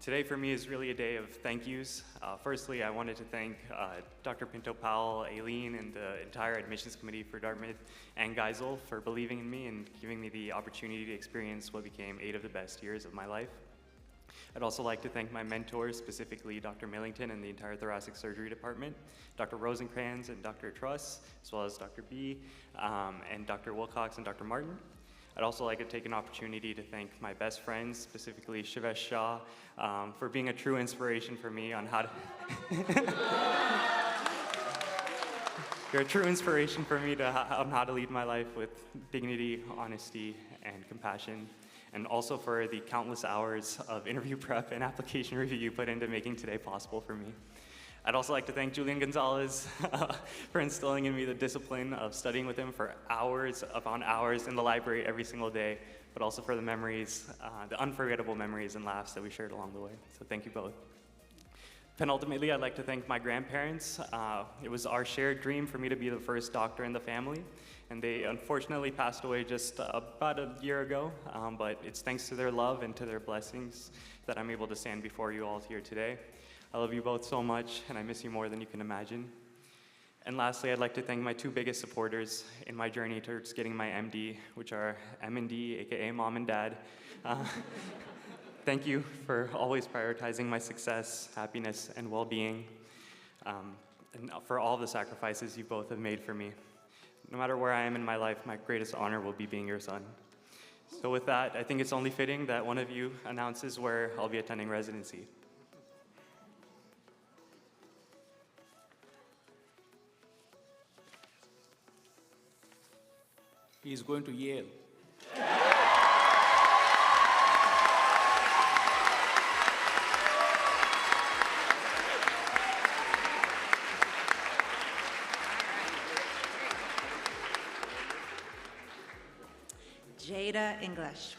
Today for me is really a day of thank yous. Firstly, I wanted to thank Dr. Pinto-Powell, Aileen, and the entire admissions committee for Dartmouth and Geisel for believing in me and giving me the opportunity to experience what became 8 of the best years of my life. I'd also like to thank my mentors, specifically Dr. Millington and the entire thoracic surgery department, Dr. Rosencrantz and Dr. Truss, as well as Dr. B, and Dr. Wilcox and Dr. Martin. I'd also like to take an opportunity to thank my best friends, specifically Shivesh Shah, for being a true inspiration for me on how to... You're a true inspiration for me on how to lead my life with dignity, honesty, and compassion. And also for the countless hours of interview prep and application review you put into making today possible for me. I'd also like to thank Julian Gonzalez for instilling in me the discipline of studying with him for hours upon hours in the library every single day, but also for the memories, the unforgettable memories and laughs that we shared along the way. So thank you both. Penultimately, I'd like to thank my grandparents. It was our shared dream for me to be the first doctor in the family, and they unfortunately passed away just about a year ago, but it's thanks to their love and to their blessings that I'm able to stand before you all here today. I love you both so much, and I miss you more than you can imagine. And lastly, I'd like to thank my 2 biggest supporters in my journey towards getting my MD, which are M&D, aka Mom and Dad. Thank you for always prioritizing my success, happiness, and well-being, and for all the sacrifices you both have made for me. No matter where I am in my life, my greatest honor will be being your son. So with that, I think it's only fitting that one of you announces where I'll be attending residency. He's going to Yale. Jada English.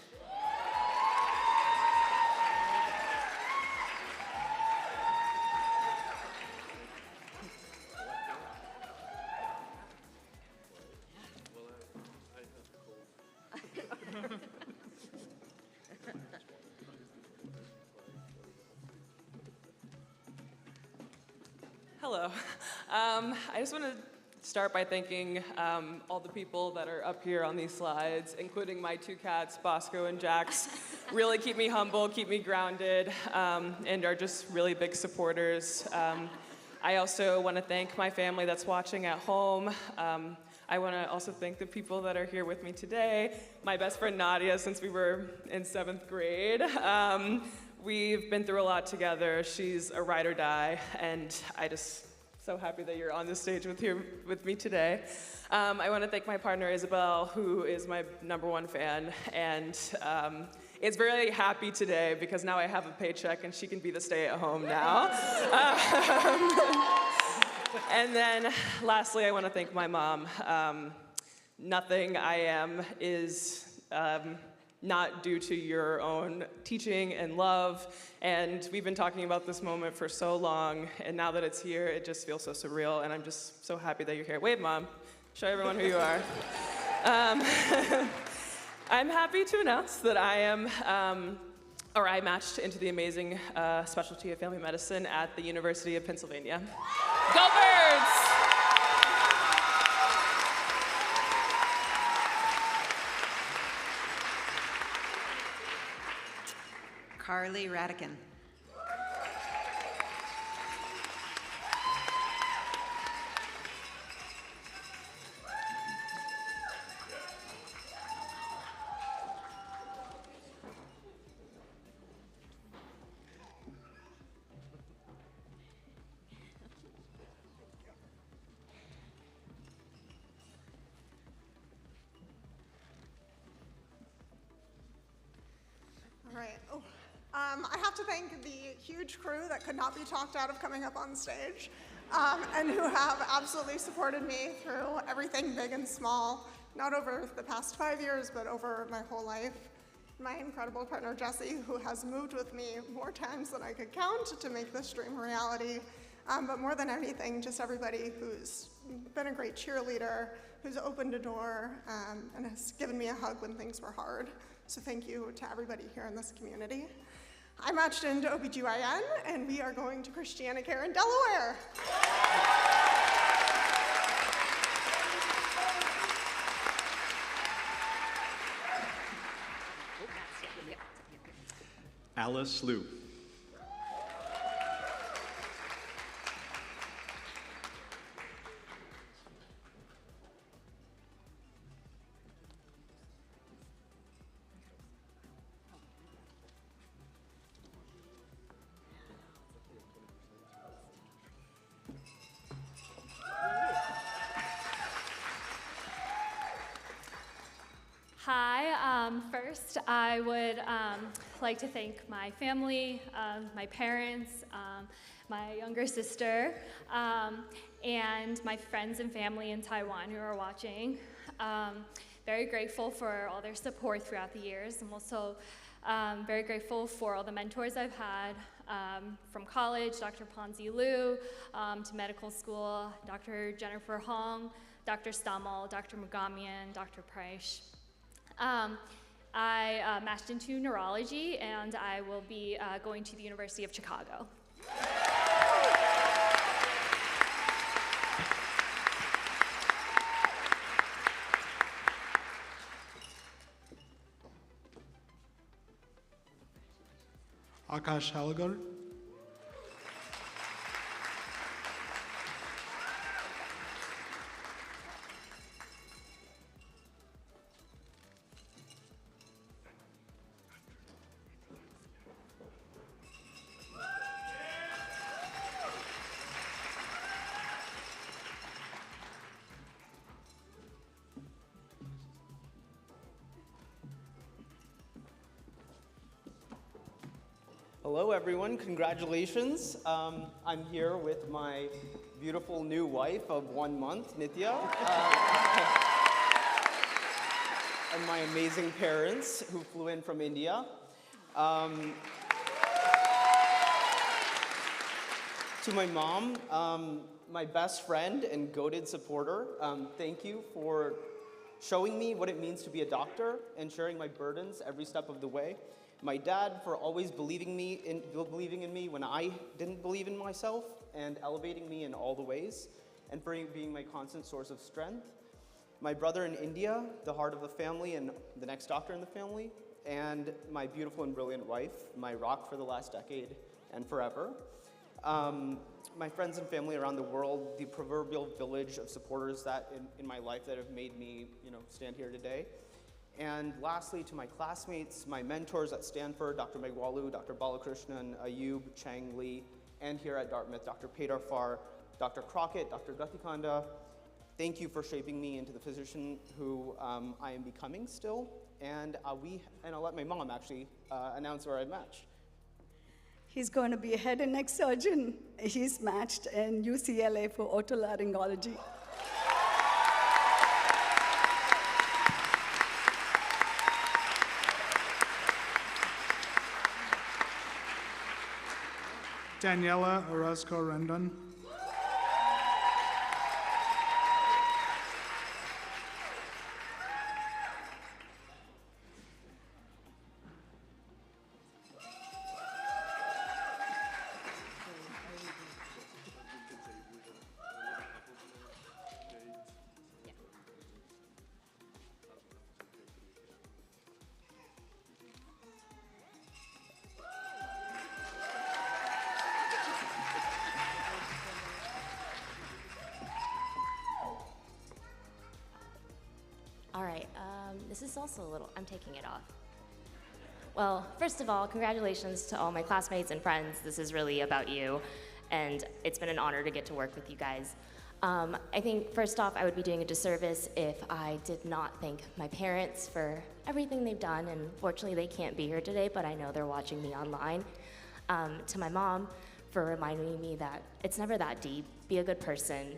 Hello. I just want to start by thanking all the people that are up here on these slides, including my 2 cats, Bosco and Jax. Really keep me humble, keep me grounded, and are just really big supporters. I also want to thank my family that's watching at home. I want to also thank the people that are here with me today. My best friend Nadia, since we were in 7th grade. We've been through a lot together. She's a ride or die, and I just so happy that you're on this stage with me today. I want to thank my partner Isabel, who is my #1 fan, and it's very happy today because now I have a paycheck and she can be the stay-at-home now. And then lastly, I want to thank my mom. Nothing I am is not due to your own teaching and love. And we've been talking about this moment for so long, and now that it's here, it just feels so surreal, and I'm just so happy that you're here. Wave, Mom. Show everyone who you are. I'm happy to announce that I matched into the amazing specialty of family medicine at the University of Pennsylvania. Go Birds! Carly Radican. I have to thank the huge crew that could not be talked out of coming up on stage, and who have absolutely supported me through everything big and small, not over the past 5 years, but over my whole life. My incredible partner, Jesse, who has moved with me more times than I could count to make this dream a reality. But more than anything, just everybody who's been a great cheerleader, who's opened a door, and has given me a hug when things were hard. So thank you to everybody here in this community. I matched into OBGYN, and we are going to Christiana Care in Delaware. Alice Liu. Hi, first I would like to thank my family, my parents, my younger sister, and my friends and family in Taiwan who are watching. Very grateful for all their support throughout the years. I'm also very grateful for all the mentors I've had from college, Dr. Ponzi Liu, to medical school, Dr. Jennifer Hong, Dr. Stammel, Dr. Mugamian, Dr. Price. I matched into neurology, and I will be going to the University of Chicago. Akash Halagar. Hello, everyone. Congratulations. I'm here with my beautiful new wife of 1 month, Nitya, and my amazing parents who flew in from India. To my mom, my best friend and goated supporter, thank you for showing me what it means to be a doctor and sharing my burdens every step of the way. My dad for always believing in me when I didn't believe in myself and elevating me in all the ways, and for being my constant source of strength. My brother in India, the heart of the family and the next doctor in the family, and my beautiful and brilliant wife, my rock for the last decade and forever. My friends and family around the world, the proverbial village of supporters that in my life that have made me, stand here today. And lastly, to my classmates, my mentors at Stanford, Dr. Megwalu, Dr. Balakrishnan, Ayub, Chang Lee, and here at Dartmouth, Dr. Pedarfar, Dr. Crockett, Dr. Gatikanda. Thank you for shaping me into the physician who I am becoming still. And I'll let my mom actually announce where I match. He's going to be a head and neck surgeon. He's matched in UCLA for otolaryngology. Daniela Orozco-Rendon. All right, this is also a little, I'm taking it off. Well, first of all, congratulations to all my classmates and friends. This is really about you, and it's been an honor to get to work with you guys. I think first off, I would be doing a disservice if I did not thank my parents for everything they've done, and fortunately they can't be here today, but I know they're watching me online. To my mom for reminding me that it's never that deep, be a good person,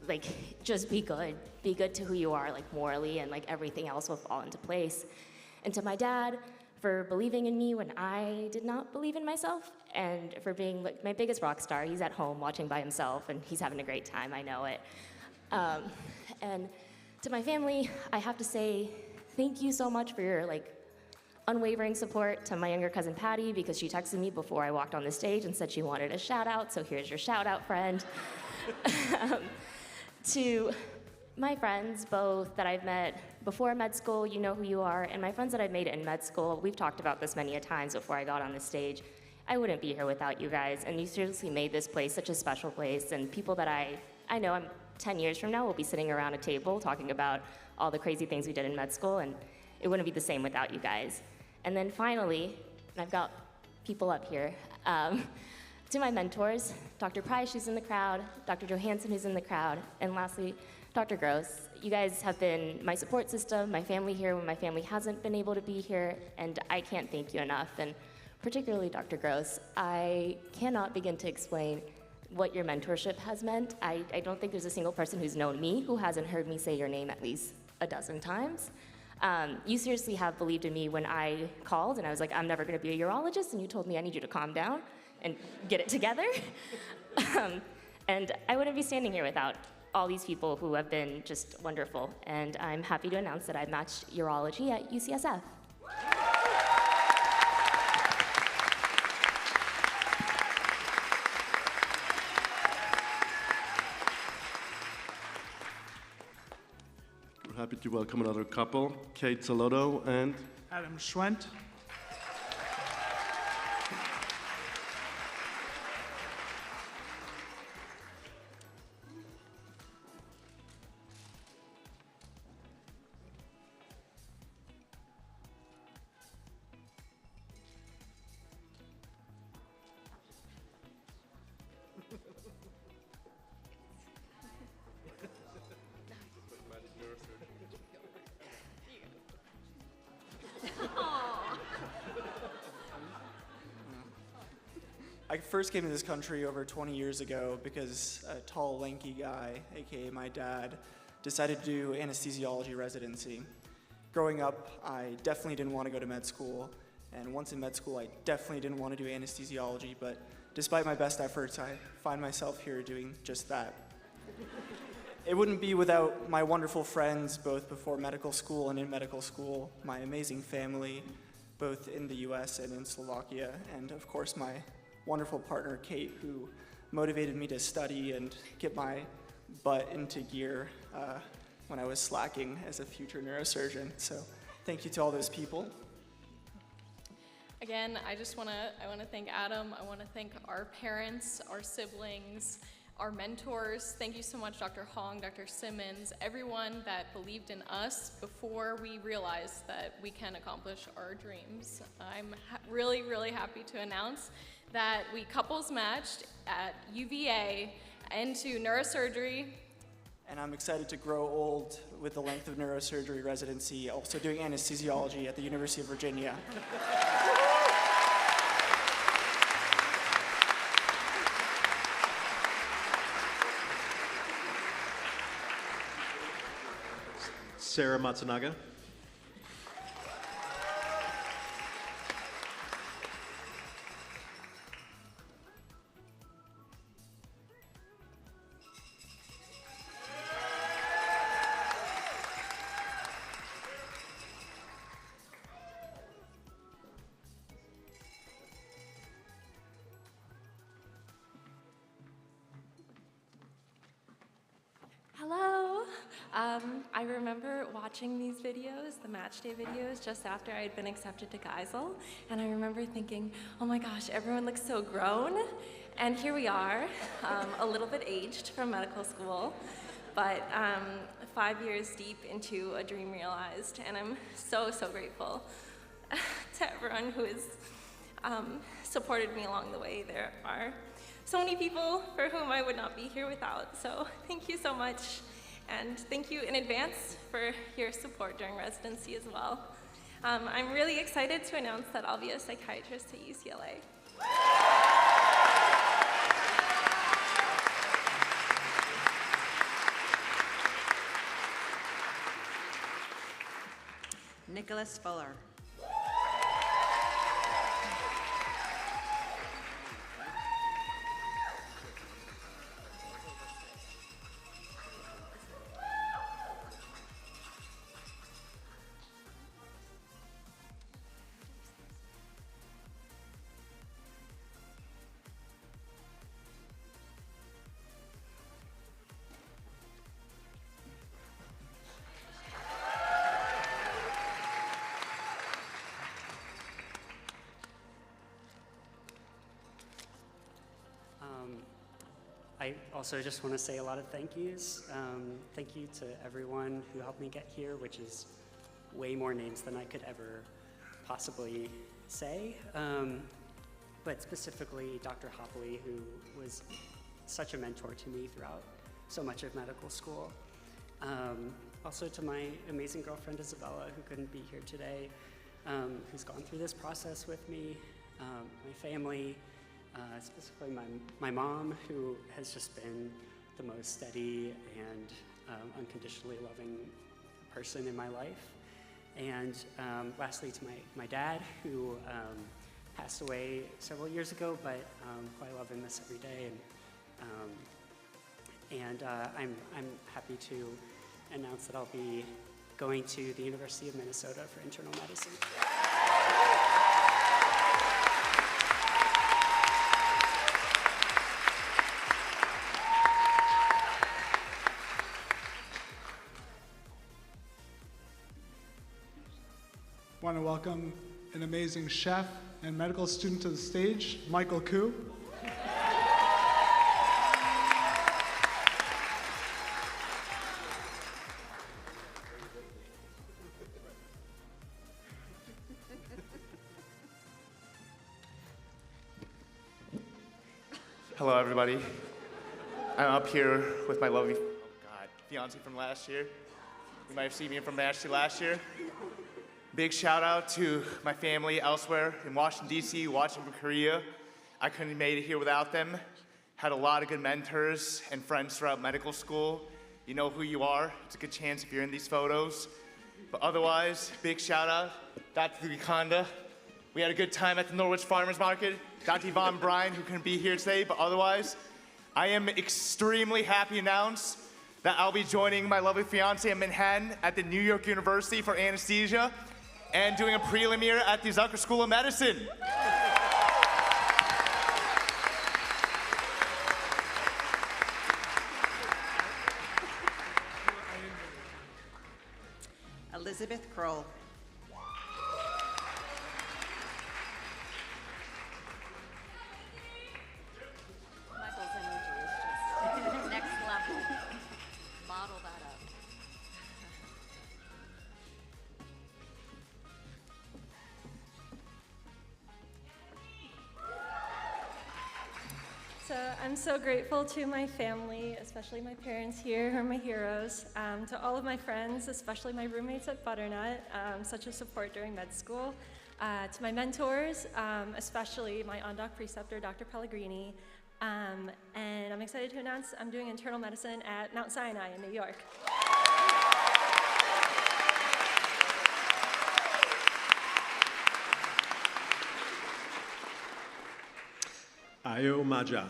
like just be good to who you are, like morally, and like everything else will fall into place. And to my dad for believing in me when I did not believe in myself, and for being like my biggest rock star. He's at home watching by himself, and he's having a great time, I know it. And to my family, I have to say thank you so much for your like unwavering support. To my younger cousin Patty, because she texted me before I walked on the stage and said she wanted a shout out, so here's your shout out, friend. To my friends, both that I've met before med school, you know who you are, and my friends that I've made in med school, we've talked about this many a times before I got on the stage. I wouldn't be here without you guys, and you seriously made this place such a special place, and people that I know 10 years from now we'll be sitting around a table talking about all the crazy things we did in med school, and it wouldn't be the same without you guys. And then finally, and I've got people up here, to my mentors, Dr. Price, who's in the crowd, Dr. Johansson, who's in the crowd, and lastly, Dr. Gross. You guys have been my support system, my family here when my family hasn't been able to be here, and I can't thank you enough. And particularly Dr. Gross, I cannot begin to explain what your mentorship has meant. I don't think there's a single person who's known me who hasn't heard me say your name at least a dozen times. You seriously have believed in me when I called and I was like, I'm never gonna be a urologist, and you told me I need you to calm down and get it together. And I wouldn't be standing here without all these people who have been just wonderful. And I'm happy to announce that I matched urology at UCSF. We're happy to welcome another couple, Kate Salotto and Adam Schwent. I first came to this country over 20 years ago because a tall, lanky guy, aka my dad, decided to do anesthesiology residency. Growing up, I definitely didn't want to go to med school, and once in med school, I definitely didn't want to do anesthesiology, but despite my best efforts, I find myself here doing just that. It wouldn't be without my wonderful friends, both before medical school and in medical school, my amazing family, both in the US and in Slovakia, and of course my wonderful partner, Kate, who motivated me to study and get my butt into gear when I was slacking as a future neurosurgeon. So thank you to all those people. Again, I want to thank Adam. I want to thank our parents, our siblings, our mentors. Thank you so much, Dr. Hong, Dr. Simmons, everyone that believed in us before we realized that we can accomplish our dreams. I'm really, really happy to announce that we couples matched at UVA into neurosurgery. And I'm excited to grow old with the length of neurosurgery residency, also doing anesthesiology at the University of Virginia. Sarah Matsunaga. Hello. I remember watching these videos, the match day videos, just after I had been accepted to Geisel, and I remember thinking, oh my gosh, everyone looks so grown, and here we are, a little bit aged from medical school, but 5 years deep into a dream realized, and I'm so, so grateful to everyone who has supported me along the way. There are so many people for whom I would not be here without. So thank you so much. And thank you in advance for your support during residency as well. I'm really excited to announce that I'll be a psychiatrist at UCLA. Nicholas Fuller. I also just want to say a lot of thank yous. Thank you to everyone who helped me get here, which is way more names than I could ever possibly say. But specifically Dr. Hopley, who was such a mentor to me throughout so much of medical school. Also to my amazing girlfriend Isabella, who couldn't be here today, who's gone through this process with me, my family, specifically my mom, who has just been the most steady and unconditionally loving person in my life. And lastly, to my dad, who passed away several years ago, but who I love and miss every day. And I'm happy to announce that I'll be going to the University of Minnesota for internal medicine. I want to welcome an amazing chef and medical student to the stage, Michael Koo. Hello, everybody. I'm up here with my lovely fiance from last year. You might have seen me from last year. Big shout out to my family elsewhere in Washington, D.C., watching from Korea. I couldn't have made it here without them. Had a lot of good mentors and friends throughout medical school. You know who you are. It's a good chance if you're in these photos. But otherwise, big shout out, Dr. Wakanda. We had a good time at the Norwich Farmers Market. Dr. Yvonne Bryan, who couldn't be here today, but otherwise, I am extremely happy to announce that I'll be joining my lovely fiance in Manhattan at the New York University for anesthesia and doing a prelim at the Geisel School of Medicine. Elizabeth Kroll. Michael's energy is just next level. Bottle that up. So I'm so grateful to my family, especially my parents here, who are my heroes, to all of my friends, especially my roommates at Butternut, such a support during med school, to my mentors, especially my on-doc preceptor, Dr. Pellegrini, and I'm excited to announce I'm doing internal medicine at Mount Sinai in New York. Ayo Maja.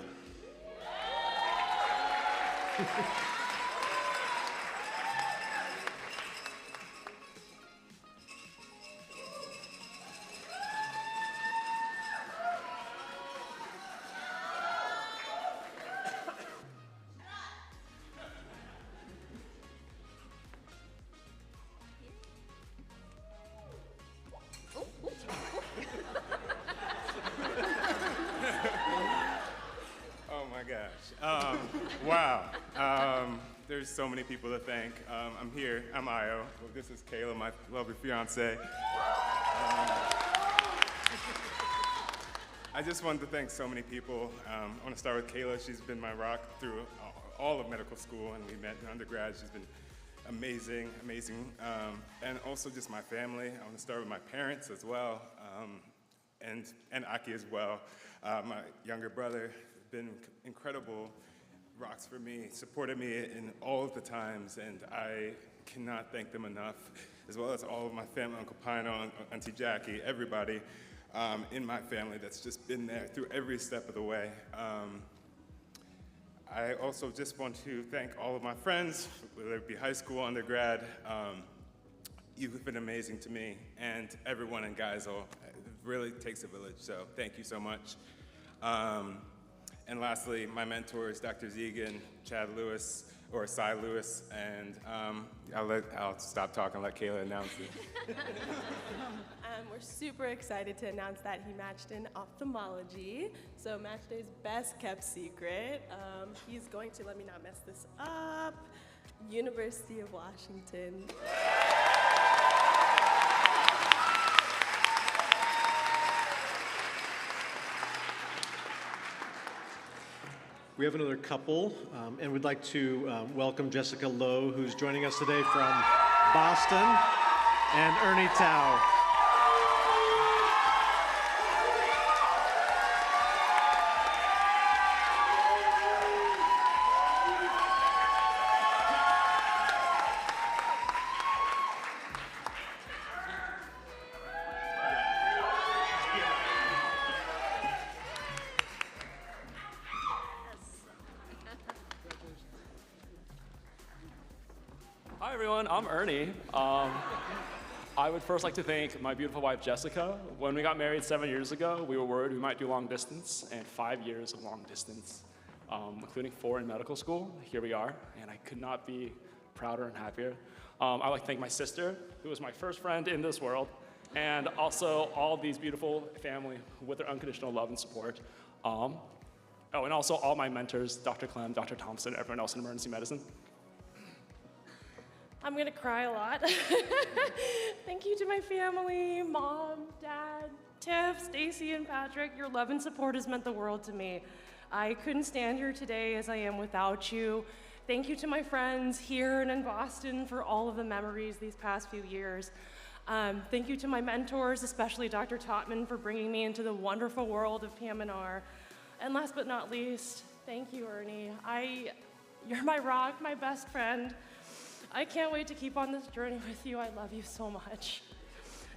Oh my gosh. Wow. There's so many people to thank. I'm here. I'm Io. Well, this is Kayla, my lovely fiance. I just wanted to thank so many people. I want to start with Kayla. She's been my rock through all of medical school, and we met in undergrad. She's been amazing, amazing. And also just my family. I want to start with my parents as well, and Aki as well. My younger brother, been incredible rocks for me, supported me in all of the times, and I cannot thank them enough, as well as all of my family, Uncle Pino, Auntie Jackie, everybody in my family that's just been there through every step of the way. I also just want to thank all of my friends, whether it be high school, undergrad. You've been amazing to me, and everyone in Geisel. It really takes a village, so thank you so much. And lastly, my mentors, Dr. Zegan, Chad Lewis, or Cy Lewis, and I'll stop talking and let Kayla announce it. We're super excited to announce that he matched in ophthalmology. So match day's best kept secret. He's going to, let me not mess this up, University of Washington. We have another couple, and we'd like to welcome Jessica Lowe, who's joining us today from Boston, and Ernie Tao. Hi everyone, I'm Ernie. I would first like to thank my beautiful wife Jessica. When we got married 7 years ago, we were worried we might do long distance, and 5 years of long distance, including 4 in medical school. Here we are, and I could not be prouder and happier. I'd like to thank my sister, who was my first friend in this world, and also all these beautiful family with their unconditional love and support. Oh, and also all my mentors, Dr. Clem, Dr. Thompson, everyone else in emergency medicine. I'm gonna cry a lot. Thank you to my family, mom, dad, Tiff, Stacy, and Patrick. Your love and support has meant the world to me. I couldn't stand here today as I am without you. Thank you to my friends here and in Boston for all of the memories these past few years. Thank you to my mentors, especially Dr. Totman, for bringing me into the wonderful world of PM&R. And last but not least, thank you, Ernie. You're my rock, my best friend. I can't wait to keep on this journey with you. I love you so much.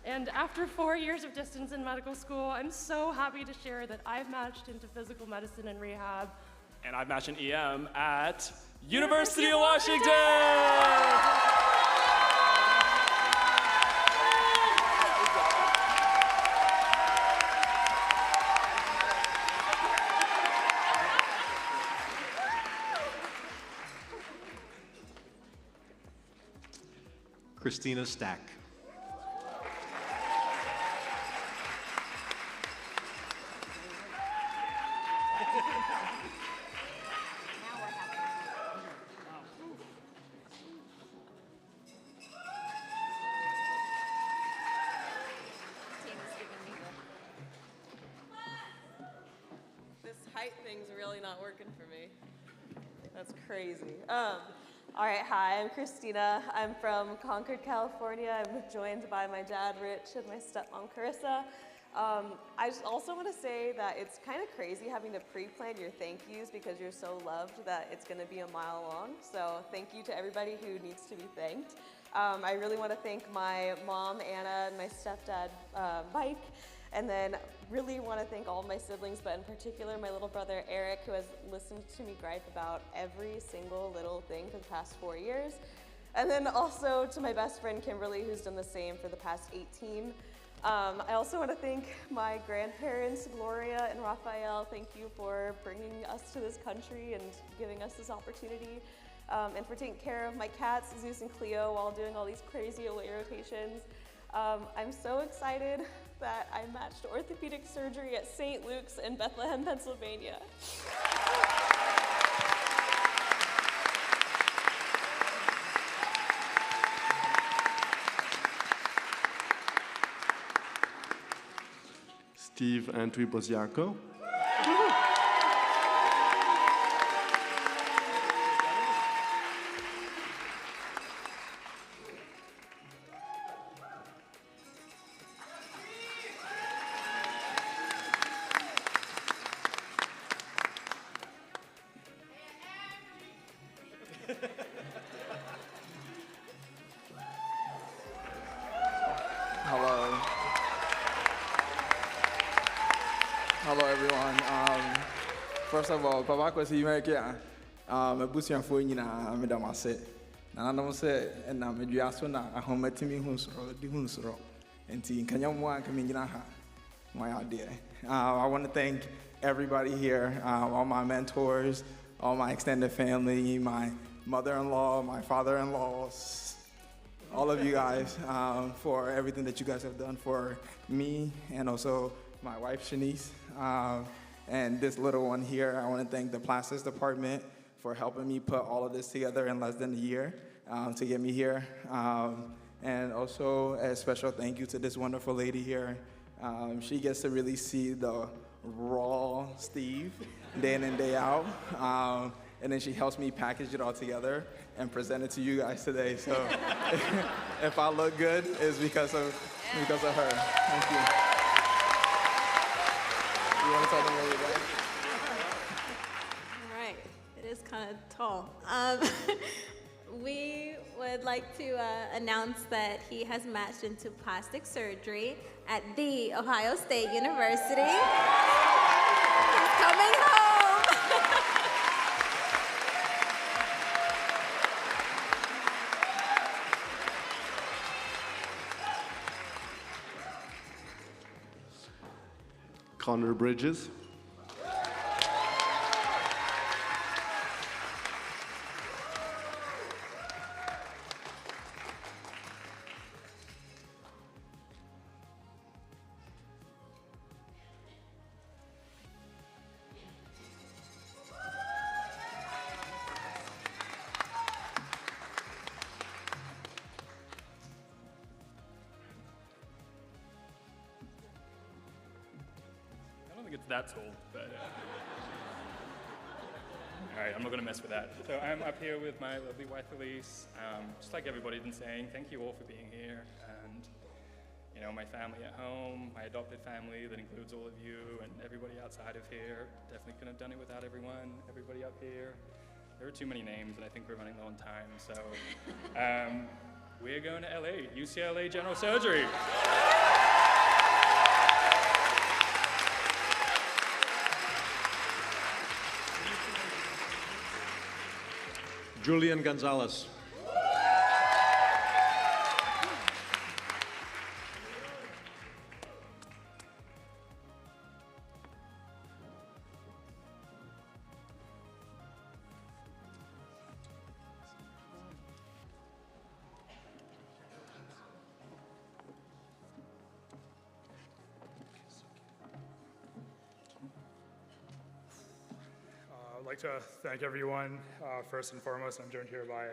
And after 4 years of distance in medical school, I'm so happy to share that I've matched into physical medicine and rehab. And I've matched an EM at University of Washington! Christina Stack. This height thing's really not working for me. That's crazy. All right, hi, I'm Christina. I'm from Concord, California. I'm joined by my dad, Rich, and my stepmom, Carissa. I just also want to say that it's kind of crazy having to pre-plan your thank yous because you're so loved that it's going to be a mile long. So thank you to everybody who needs to be thanked. I really want to thank my mom, Anna, and my stepdad, Mike. And then really want to thank all of my siblings, but in particular my little brother Eric, who has listened to me gripe about every single little thing for the past 4 years. And then also to my best friend Kimberly, who's done the same for the past 18. I also want to thank my grandparents, Gloria and Raphael. Thank you for bringing us to this country and giving us this opportunity. And for taking care of my cats, Zeus and Cleo, while doing all these crazy away rotations. I'm so excited that I matched orthopedic surgery at St. Luke's in Bethlehem, Pennsylvania. Steve Antwi-Bosiako. Hello. Hello, everyone. First of all, Papa Kwesi America, Busian for you now, Madam I said. Nana said, and I'm a Diasona, a home at Timmy Hunsro, the Hunsro, and Tea Kanyamwa coming in my idea. I want to thank everybody here, all my mentors, all my extended family, my mother-in-law, my father-in-laws, all of you guys for everything that you guys have done for me and also my wife, Shanice. And this little one here, I want to thank the plastics department for helping me put all of this together in less than a year to get me here. And also a special thank you to this wonderful lady here. She gets to really see the raw Steve day in and day out. And then she helps me package it all together and present it to you guys today. So if I look good, it's because of her. Thank you. You want to tell them where you're going? All right, it is kind of tall. We would like to announce that he has matched into plastic surgery at the Ohio State University. He's coming home. Connor Bridges. It's that tall, but all right, I'm not gonna mess with that. So I'm up here with my lovely wife Elise. Just like everybody's been saying, thank you all for being here, and you know, my family at home, my adopted family that includes all of you and everybody outside of here. Definitely couldn't have done it without everyone, everybody up here. There are too many names, and I think we're running low on time. So we're going to LA, UCLA General Surgery. Julian Gonzalez. I'd like to thank everyone. First and foremost, I'm joined here by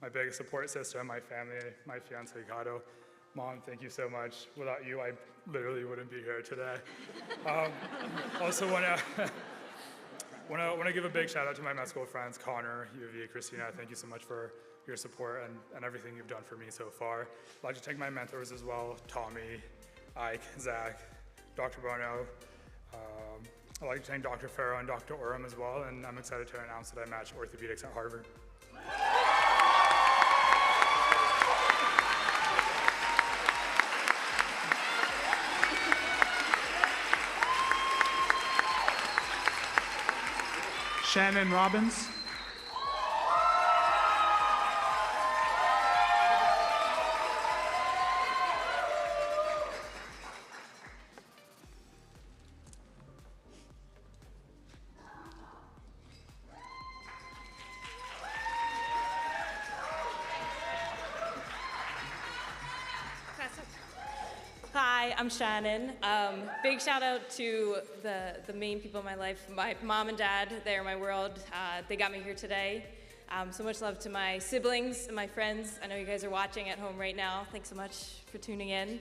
my biggest support system, my family, my fiance, Gato. Mom, thank you so much. Without you, I literally wouldn't be here today. Also want to give a big shout out to my med school friends, Connor, UV, Christina. Thank you so much for your support and everything you've done for me so far. I'd like to thank my mentors as well, Tommy, Ike, Zach, Dr. Bono. I'd like to thank Dr. Farrow and Dr. Oram as well, and I'm excited to announce that I matched orthopedics at Harvard. Shannon Robbins. Hi, I'm Shannon. Big shout out to the main people in my life, my mom and dad. They're my world. They got me here today. So much love to my siblings and my friends. I know you guys are watching at home right now. Thanks so much for tuning in.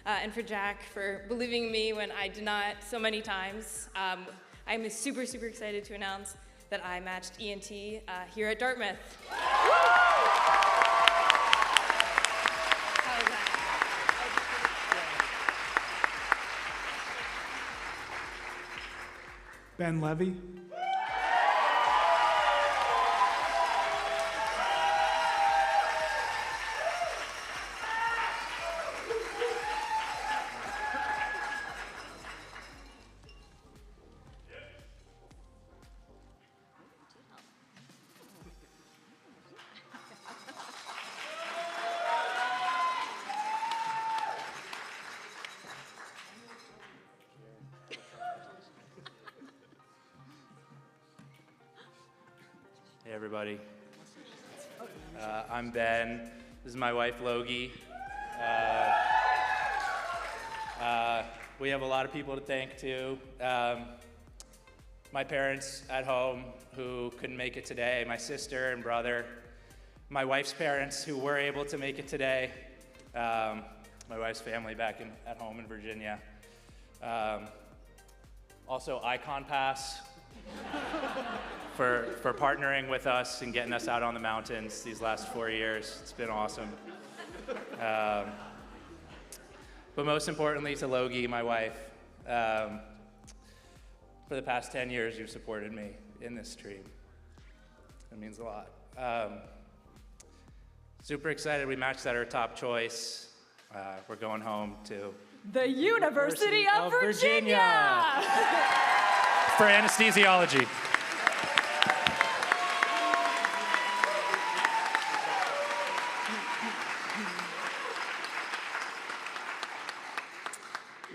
and for Jack for believing in me when I did not so many times. I'm super, super excited to announce that I matched ENT here at Dartmouth. Ben Levy. Hey everybody, I'm Ben. This is my wife Logie. We have a lot of people to thank too. My parents at home who couldn't make it today, my sister and brother, my wife's parents who were able to make it today, my wife's family back at home in Virginia. Also Icon Pass. For partnering with us and getting us out on the mountains these last 4 years. It's been awesome. But most importantly to Logie, my wife. For the past 10 years, you've supported me in this dream. It means a lot. Super excited we matched at our top choice. We're going home to the University of Virginia! For anesthesiology.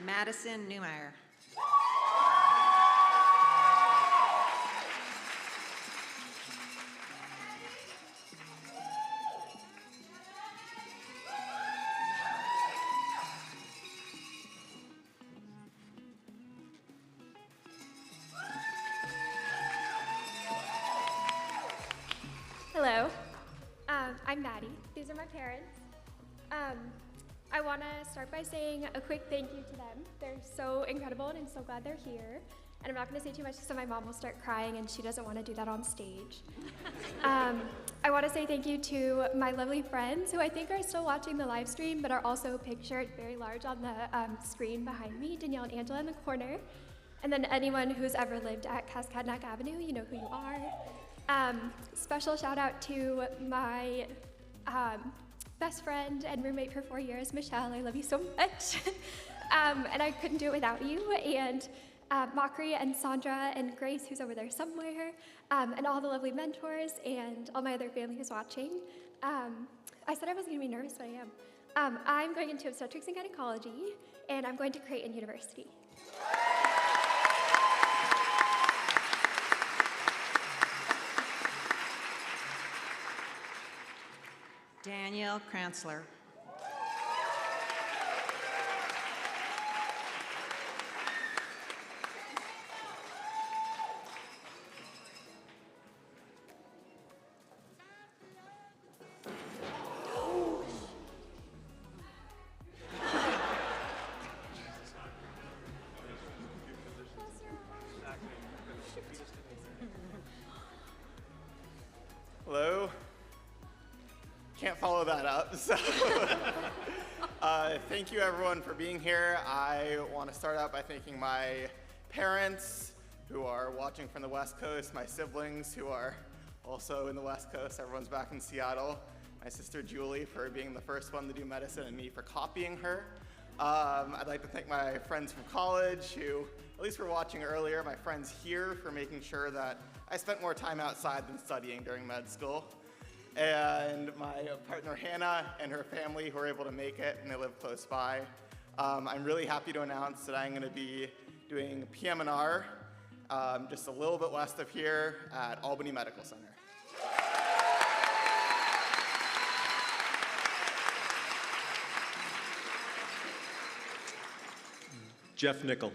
Madison Newmeyer. Hello, I'm Maddie. These are my parents. I want to start by saying a quick thank you to them. They're so incredible and I'm so glad they're here. And I'm not going to say too much so my mom will start crying and she doesn't want to do that on stage. I want to say thank you to my lovely friends who I think are still watching the live stream but are also pictured very large on the screen behind me, Danielle and Angela in the corner. And then anyone who's ever lived at Cascadneck Avenue, you know who you are. Special shout out to my best friend and roommate for 4 years, Michelle. I love you so much. And I couldn't do it without you. And Mockery and Sandra and Grace, who's over there somewhere, and all the lovely mentors and all my other family who's watching. I said I wasn't gonna be nervous, but I am. I'm going into obstetrics and gynecology, and I'm going to Creighton University. Danielle Kranzler. Hello. Can't follow that up, so thank you everyone for being here. I want to start out by thanking my parents who are watching from the West Coast, my siblings who are also in the West Coast, everyone's back in Seattle, my sister Julie for being the first one to do medicine and me for copying her. I'd like to thank my friends from college who, at least were watching earlier, my friends here for making sure that I spent more time outside than studying during med school. And my partner Hannah and her family who were able to make it and they live close by. I'm really happy to announce that I'm going to be doing PM&R just a little bit west of here at Albany Medical Center. Jeff Nickel.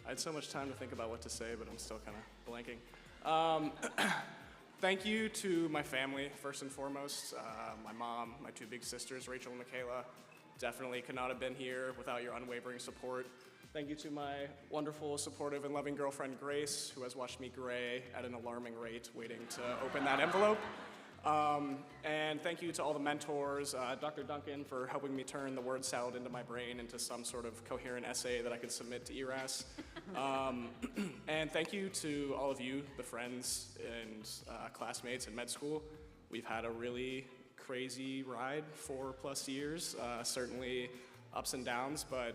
I had so much time to think about what to say, but I'm still kind of blanking. Thank you to my family, first and foremost. My mom, my two big sisters, Rachel and Michaela. Definitely could not have been here without your unwavering support. Thank you to my wonderful, supportive, and loving girlfriend, Grace, who has watched me gray at an alarming rate, waiting to open that envelope. And thank you to all the mentors, Dr. Duncan for helping me turn the word salad into my brain into some sort of coherent essay that I could submit to ERAS. And thank you to all of you, the friends and classmates in med school. We've had a really crazy ride, 4+ years, certainly ups and downs, but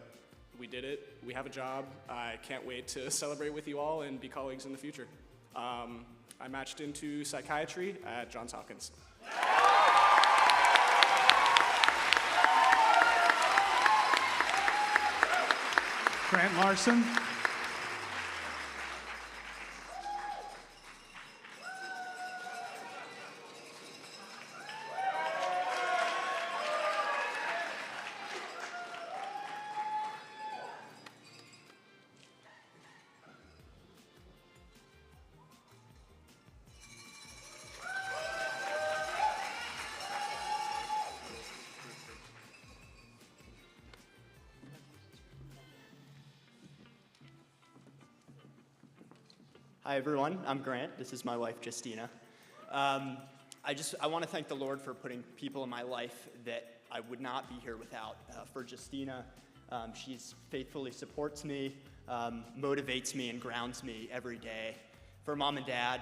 we did it. We have a job. I can't wait to celebrate with you all and be colleagues in the future. I matched into psychiatry at Johns Hopkins. Grant Larson. Hi everyone, I'm Grant. This is my wife, Justina. I want to thank the Lord for putting people in my life that I would not be here without. For Justina, she faithfully supports me, motivates me, and grounds me every day. For Mom and Dad,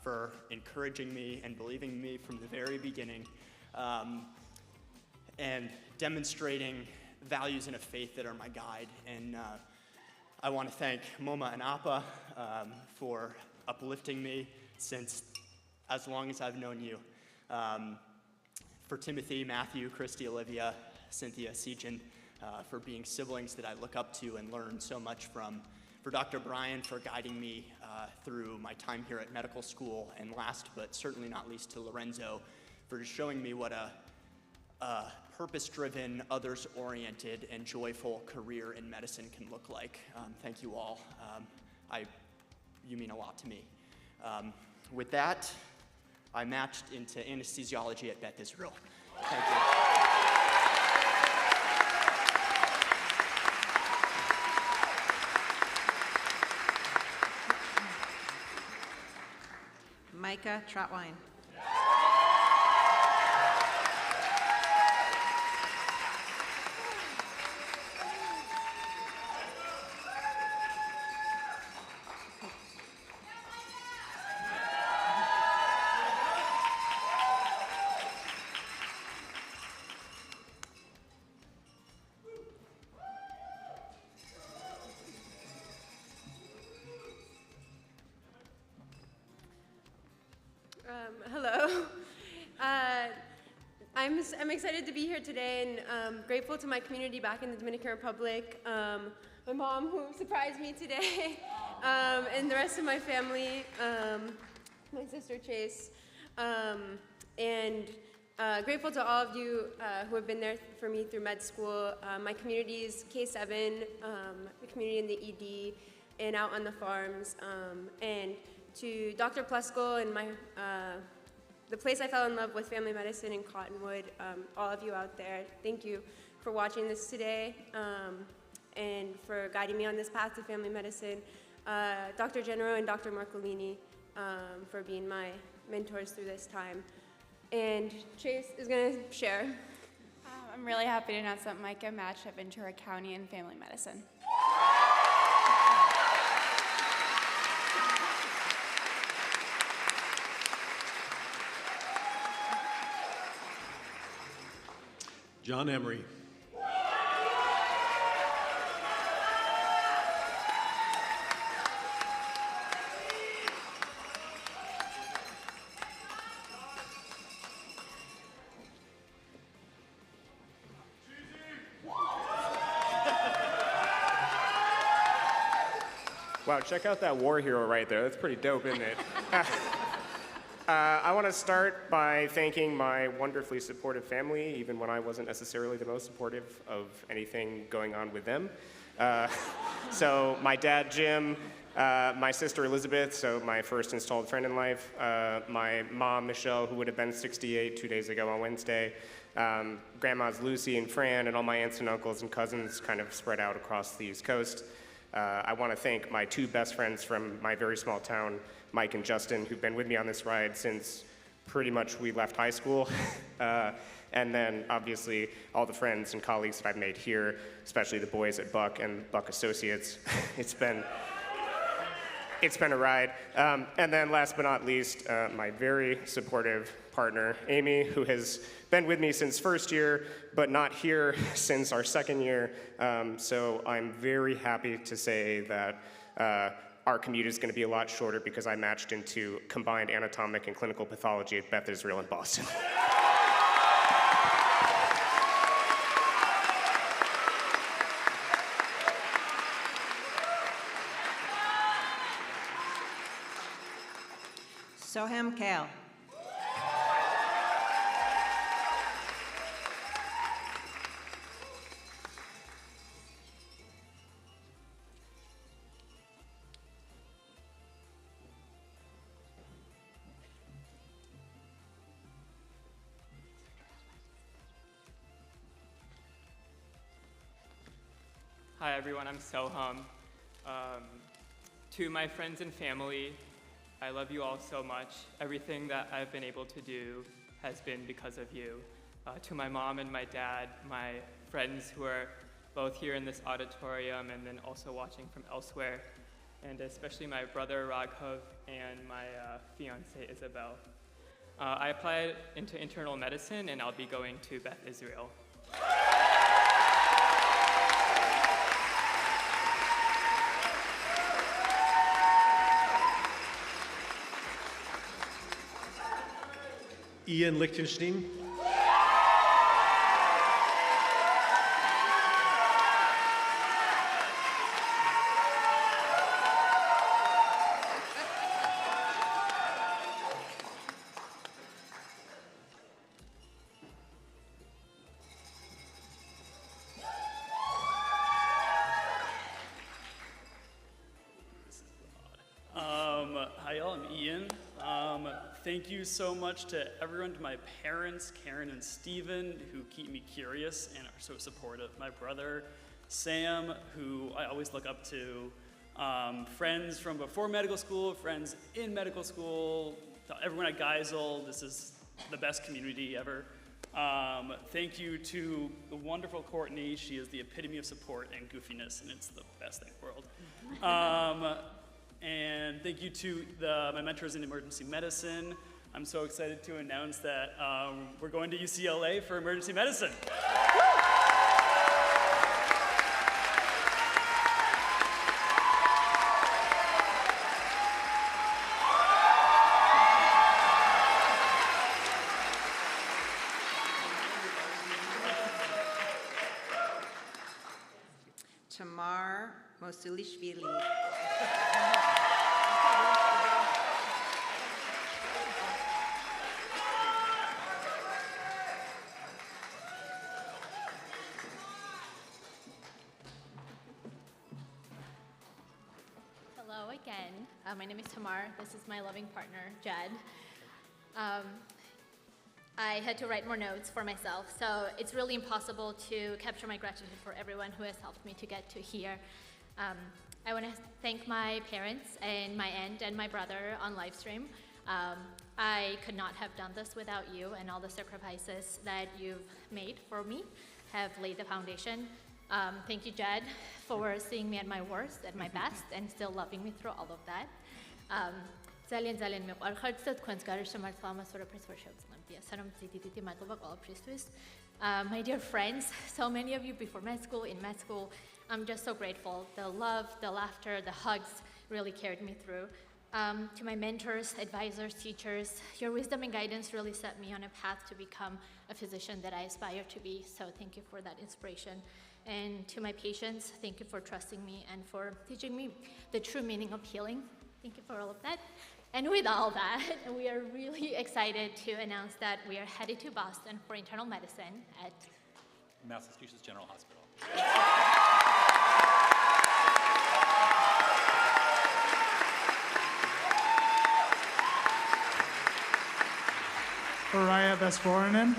for encouraging me and believing in me from the very beginning, and demonstrating values and a faith that are my guide. And I want to thank Moma and Appa for uplifting me since as long as I've known you. For Timothy, Matthew, Christy, Olivia, Cynthia, Sejan, for being siblings that I look up to and learn so much from. For Dr. Brian for guiding me through my time here at medical school. And last but certainly not least to Lorenzo for showing me what a purpose-driven, others-oriented, and joyful career in medicine can look like. Thank you all. You mean a lot to me. With that, I matched into anesthesiology at Beth Israel. Thank you. Micah Trotwine. Hello. I'm excited to be here today and grateful to my community back in the Dominican Republic, my mom who surprised me today, and the rest of my family, my sister Chase, and grateful to all of you who have been there for me through med school, my communities, K7, the community in the ED, and out on the farms, and to Dr. Plesko and the place I fell in love with, family medicine in Cottonwood, all of you out there, thank you for watching this today and for guiding me on this path to family medicine. Dr. Genero and Dr. Marcolini for being my mentors through this time. And Chase is gonna share. I'm really happy to announce that Micah matched at Ventura County in family medicine. John Emery. Wow, check out that war hero right there. That's pretty dope, isn't it? I want to start by thanking my wonderfully supportive family, even when I wasn't necessarily the most supportive of anything going on with them. So my dad, Jim, my sister, Elizabeth, so my first installed friend in life, my mom, Michelle, who would have been 68 2 days ago on Wednesday, grandmas Lucy and Fran, and all my aunts and uncles and cousins kind of spread out across the East Coast. I want to thank my two best friends from my very small town, Mike and Justin, who've been with me on this ride since pretty much we left high school. And then obviously all the friends and colleagues that I've made here, especially the boys at Buck and Buck Associates. It's been a ride. And then last but not least, my very supportive partner, Amy, who has been with me since first year, but not here since our second year. So I'm very happy to say that our commute is going to be a lot shorter because I matched into combined anatomic and clinical pathology at Beth Israel in Boston. Soham Kale. Hi everyone, I'm Soham. To my friends and family, I love you all so much. Everything that I've been able to do has been because of you. To my mom and my dad, my friends who are both here in this auditorium and then also watching from elsewhere, and especially my brother Raghav and my fiance Isabel. I applied into internal medicine and I'll be going to Beth Israel. Ian Lichtenstein. Hi, y'all. I'm Ian. Thank you so much to everyone, to my parents, Karen and Steven, who keep me curious and are so supportive. My brother, Sam, who I always look up to. Friends from before medical school, friends in medical school, everyone at Geisel. This is the best community ever. Thank you to the wonderful Courtney. She is the epitome of support and goofiness, and it's the best thing in the world. And thank you to my mentors in emergency medicine. I'm so excited to announce that we're going to UCLA for emergency medicine. Tamar Mosulishvili. Hello again. My name is Tamar. This is my loving partner, Jed. I had to write more notes for myself, so it's really impossible to capture my gratitude for everyone who has helped me to get to here. I want to thank my parents and my aunt and my brother on live stream. I could not have done this without you, and all the sacrifices that you've made for me have laid the foundation. Thank you, Jed, for seeing me at my worst, at my best, and still loving me through all of that. My dear friends, so many of you before med school, in med school, I'm just so grateful. The love, the laughter, the hugs really carried me through. To my mentors, advisors, teachers, your wisdom and guidance really set me on a path to become a physician that I aspire to be, so thank you for that inspiration. And to my patients, thank you for trusting me and for teaching me the true meaning of healing. Thank you for all of that. And with all that, we are really excited to announce that we are headed to Boston for internal medicine at Massachusetts General Hospital. Araya Vesvoranen.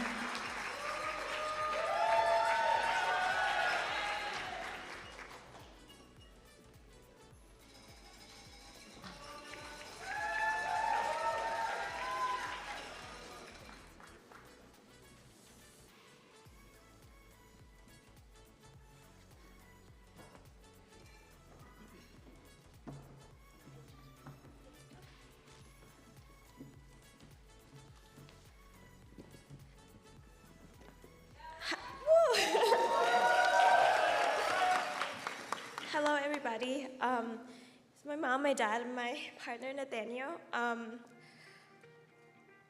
Hello, everybody. It's my mom, my dad, and my partner, Nathaniel.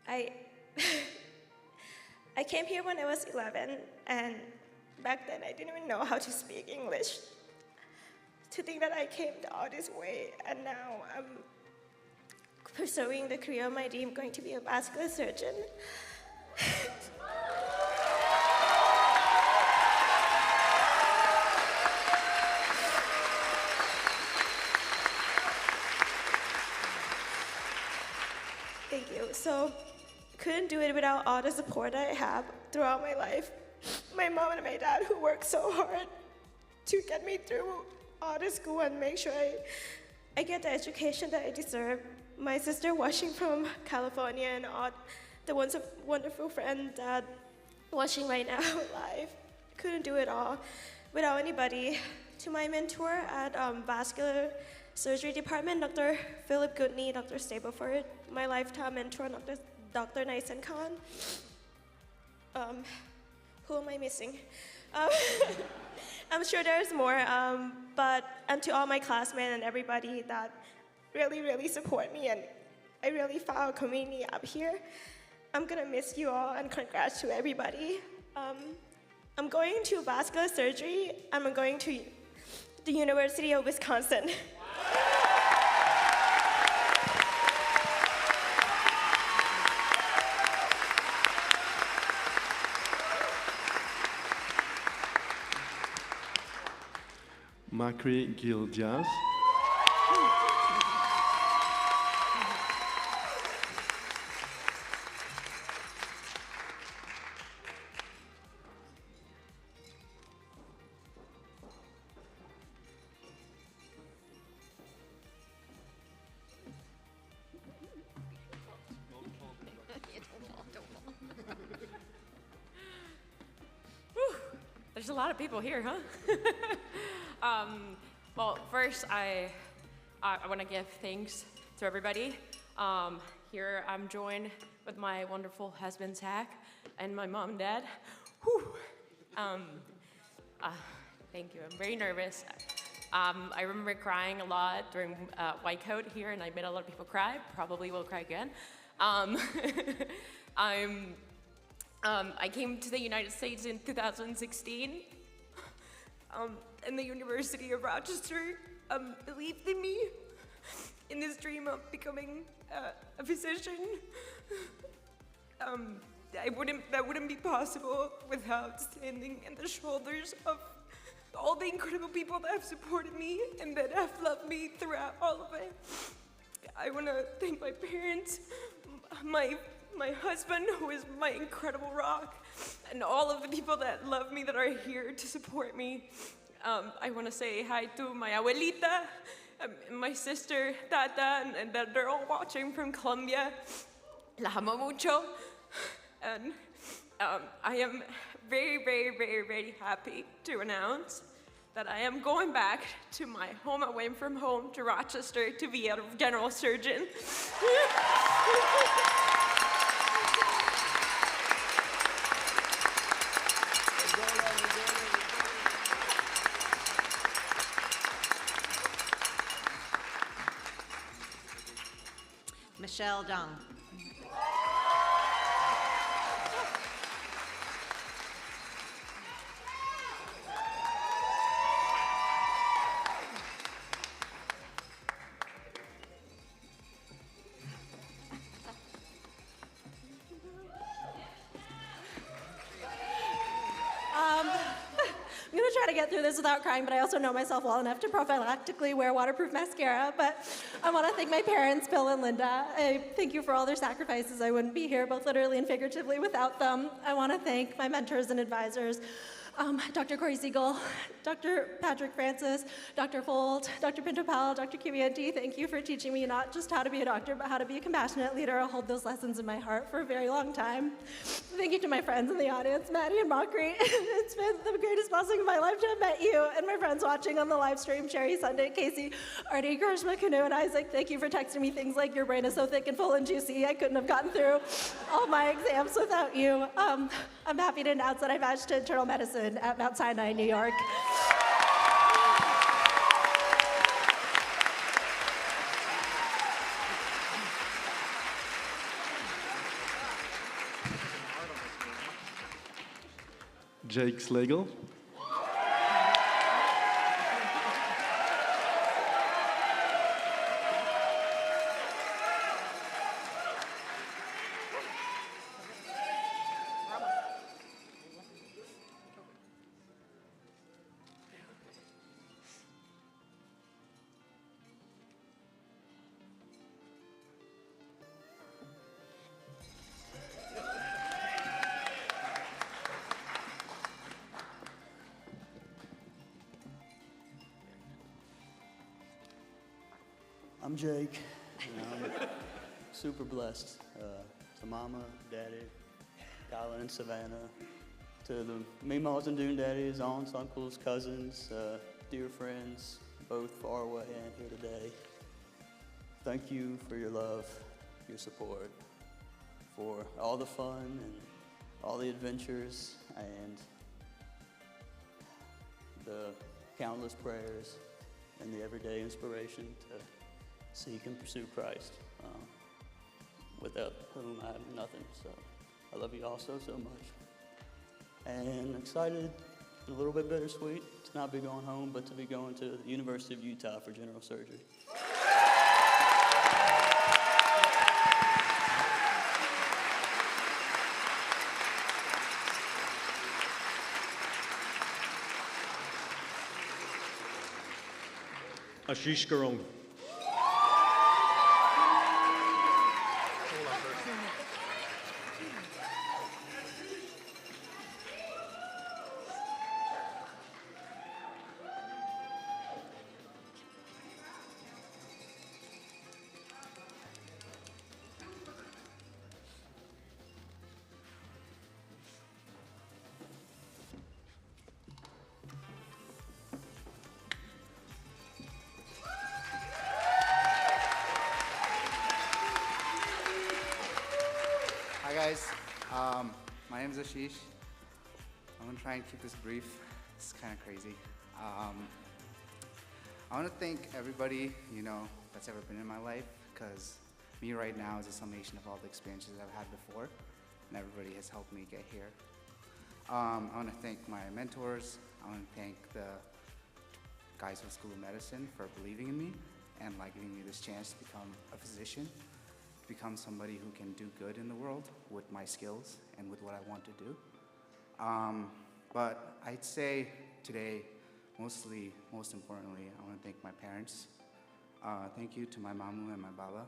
I I came here when I was 11, and back then I didn't even know how to speak English. To think that I came all this way, and now I'm pursuing the career of my dream, going to be a vascular surgeon. Thank you. So, couldn't do it without all the support I have throughout my life. My mom and my dad, who worked so hard to get me through all the school and make sure I get the education that I deserve. My sister watching from California, and all the wonderful friend that watching right now live. Couldn't do it all without anybody. To my mentor at vascular surgery department, Dr. Philip Goodney, Dr. Stableford, my lifetime mentor, Dr. Nysen Khan. Who am I missing? I'm sure there's more, and to all my classmates and everybody that really, really support me, and I really found a community up here. I'm gonna miss you all, and congrats to everybody. I'm going to vascular surgery. I'm going to the University of Wisconsin. Macri Gil-Diaz. There's a lot of people here, huh? Well, first, I want to give thanks to everybody. Here I'm joined with my wonderful husband, Zach, and my mom and dad. Whew. Thank you. I'm very nervous. I remember crying a lot during White Coat here, and I made a lot of people cry. Probably will cry again. I came to the United States in 2016, and the University of Rochester believed in me, in this dream of becoming a physician. That wouldn't be possible without standing on the shoulders of all the incredible people that have supported me and that have loved me throughout all of it. I want to thank my parents, my husband, who is my incredible rock, and all of the people that love me, that are here to support me. I want to say hi to my abuelita, my sister, Tata, and that they're all watching from Colombia. La amo mucho. And I am very, very, very, very happy to announce that I am going back to my home away from home to Rochester to be a general surgeon. Michelle Dong. I'm gonna try to get get through this without crying, but I also know myself well enough to prophylactically wear waterproof mascara. But I want to thank my parents, Bill and Linda. I thank you for all their sacrifices. I wouldn't be here, both literally and figuratively, without them. I want to thank my mentors and advisors. Dr. Corey Siegel, Dr. Patrick Francis, Dr. Fold, Dr. Pinto Powell, Dr. Kivianti, thank you for teaching me not just how to be a doctor, but how to be a compassionate leader. I'll hold those lessons in my heart for a very long time. Thank you to my friends in the audience, Maddie and Mockery. It's been the greatest blessing of my life to have met you and my friends watching on the live stream, Sherry, Sunday, Casey, Artie, Karishma, Kanu, and Isaac. Thank you for texting me things like your brain is so thick and full and juicy. I couldn't have gotten through all my exams without you. I'm happy to announce that I matched to internal medicine at Mount Sinai, New York. Jake Slagle. I'm Jake, and I'm super blessed. To Mama, Daddy, Kylan and Savannah, to the Meemaws and Dune Daddies, aunts, uncles, cousins, dear friends, both far away and here today. Thank you for your love, your support, for all the fun and all the adventures and the countless prayers and the everyday inspiration to seek and pursue Christ, without whom I have nothing. So I love you all so much. And excited, a little bit bittersweet to not be going home, but to be going to the University of Utah for general surgery. Ashish Garong. Hi guys, my name is Ashish. I'm gonna try and keep this brief. It's kind of crazy. I want to thank everybody, that's ever been in my life, because me right now is a summation of all the experiences I've had before, and everybody has helped me get here. I want to thank my mentors. I want to thank the Geisel School of Medicine for believing in me and giving me this chance to become a physician, to become somebody who can do good in the world with my skills and with what I want to do. But I'd say today, most importantly, I want to thank my parents. Thank you to my mamu and my baba.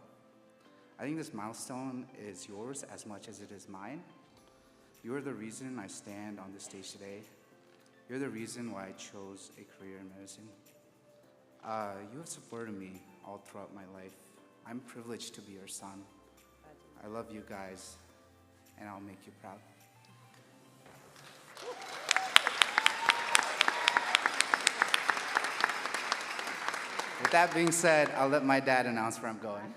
I think this milestone is yours as much as it is mine. You're the reason I stand on this stage today. You're the reason why I chose a career in medicine. You have supported me all throughout my life. I'm privileged to be your son. I love you guys, and I'll make you proud. With that being said, I'll let my dad announce where I'm going.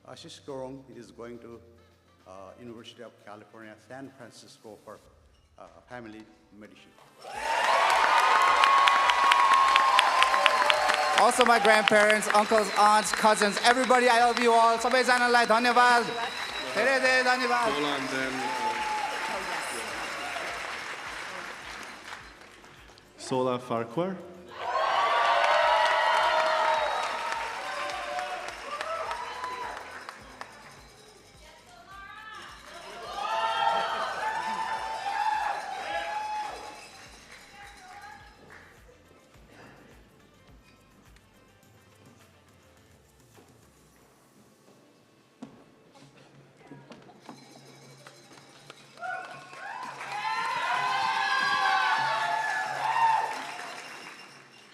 Ashish Gorong is going to University of California, San Francisco for family medicine. Also my grandparents, uncles, aunts, cousins, everybody, I love you all. Sabay janalai dhanyavad. Dhere dhere dhanyavad. Hold on, then. Sola Farquhar.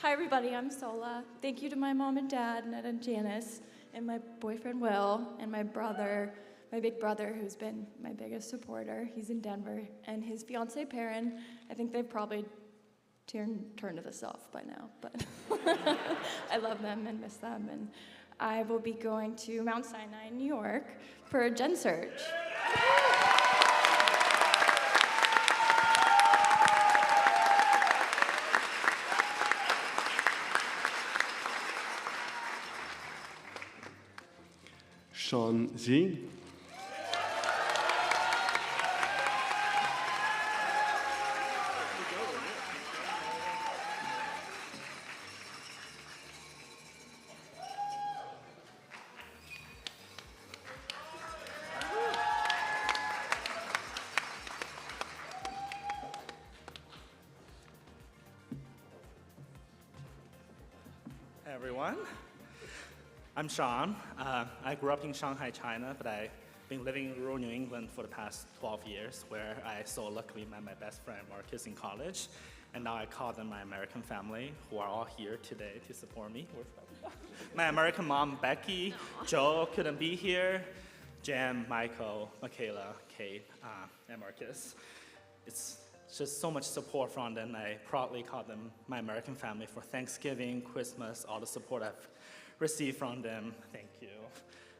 Hi, everybody. I'm Sola. Thank you to my mom and dad, Ned and Janice, and my boyfriend Will, and my brother, my big brother, who's been my biggest supporter. He's in Denver, and his fiance Perrin. I think they've probably turned this off by now, but I love them and miss them. And I will be going to Mount Sinai, New York, for a Gen Search. Sean Z. Hey everyone, I'm Sean. I grew up in Shanghai, China, but I've been living in rural New England for the past 12 years, where I so luckily met my best friend Marcus in college, and now I call them my American family, who are all here today to support me. My American mom, Becky, Joe couldn't be here, Jem, Michael, Michaela, Kate, and Marcus. It's just so much support from them. I proudly call them my American family for Thanksgiving, Christmas, all the support I've received from them. Thank you.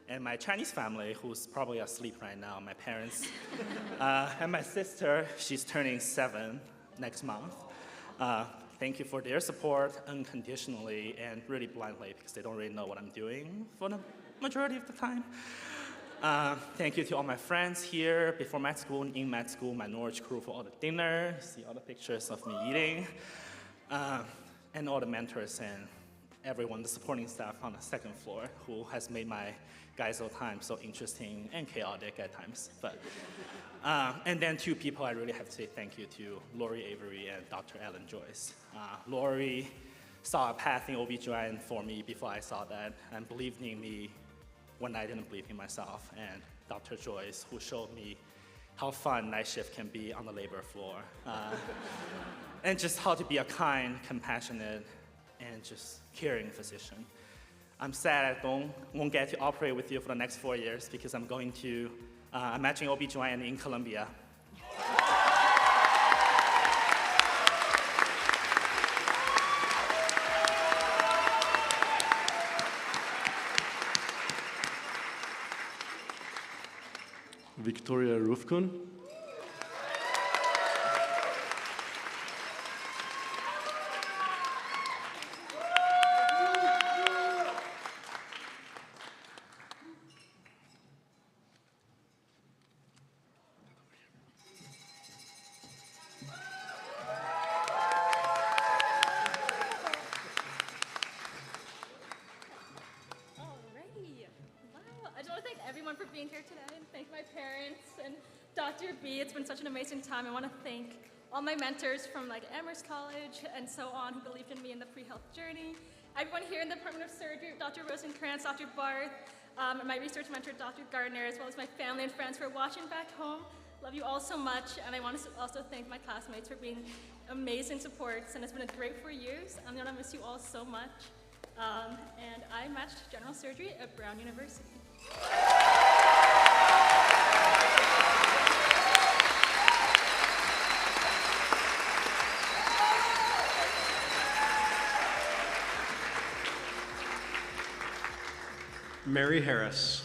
And my Chinese family, who's probably asleep right now, my parents, and my sister, she's turning 7 next month. Thank you for their support unconditionally and really blindly, because they don't really know what I'm doing for the majority of the time. Thank you to all my friends here before med school and in med school, my Norwich crew for all the dinner, see all the pictures of me eating, and all the mentors and everyone, the supporting staff on the second floor, who has made my Geisel time so interesting and chaotic at times. But, and then 2 people I really have to say thank you to, Lori Avery and Dr. Ellen Joyce. Lori saw a path in OB/GYN for me before I saw that, and believed in me when I didn't believe in myself, and Dr. Joyce, who showed me how fun night shift can be on the labor floor, and just how to be a kind, compassionate, and just caring physician. I'm sad I won't get to operate with you for the next 4 years, because I'm going to, I'm matching OB/GYN in Columbia. Victoria Rufkun. It's been such an amazing time. I want to thank all my mentors from Amherst College and so on who believed in me in the pre-health journey. Everyone here in the Department of Surgery, Dr. Rosenkrantz, Dr. Barth, and my research mentor, Dr. Gardner, as well as my family and friends for watching back home. Love you all so much, and I want to also thank my classmates for being amazing supports, and it's been a great 4 years. I'm going to miss you all so much. And I matched general surgery at Brown University. Mary Harris.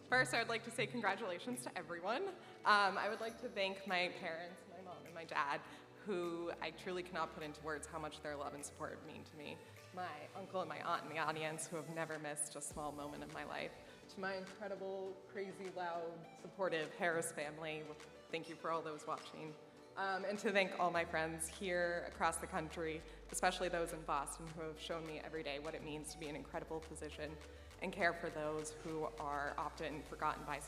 First, I would like to say congratulations to everyone. I would like to thank my parents, my mom and my dad, who I truly cannot put into words how much their love and support mean to me. My uncle and my aunt in the audience, who have never missed a small moment of my life. To my incredible, crazy, loud, supportive Harris family, thank you for all those watching. And to thank all my friends here across the country especially those in Boston who have shown me every day what it means to be an incredible physician and care for those who are often forgotten by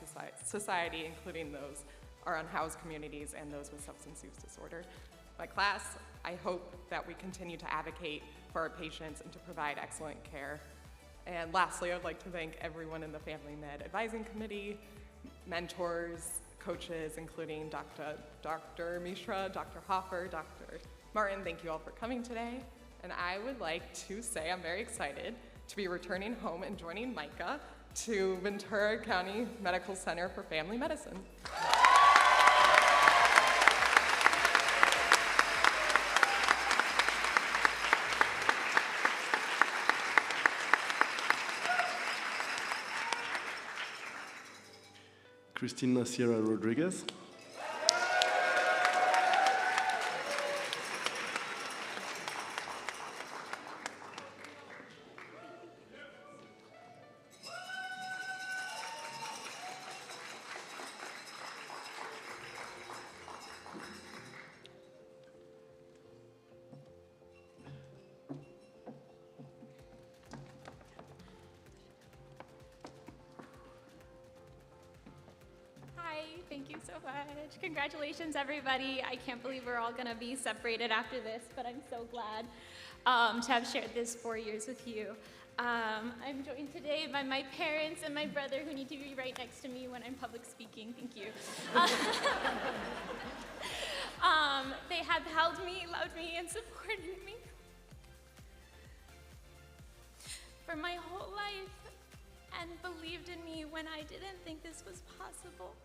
society, including those our unhoused communities and those with substance use disorder. My class, I hope that we continue to advocate for our patients and to provide excellent care. And lastly, I would like to thank everyone in the Family Med Advising Committee, mentors, coaches, including Dr. Mishra, Dr. Hoffer, Dr. Martin. Thank you all for coming today. And I would like to say I'm very excited to be returning home and joining Micah to Ventura County Medical Center for Family Medicine. Cristina Sierra Rodriguez. Thank you so much. Congratulations, everybody. I can't believe we're all going to be separated after this, but I'm so glad to have shared this 4 years with you. I'm joined today by my parents and my brother, who need to be right next to me when I'm public speaking. Thank you. They have held me, loved me, and supported me for my whole life and believed in me when I didn't think this was possible.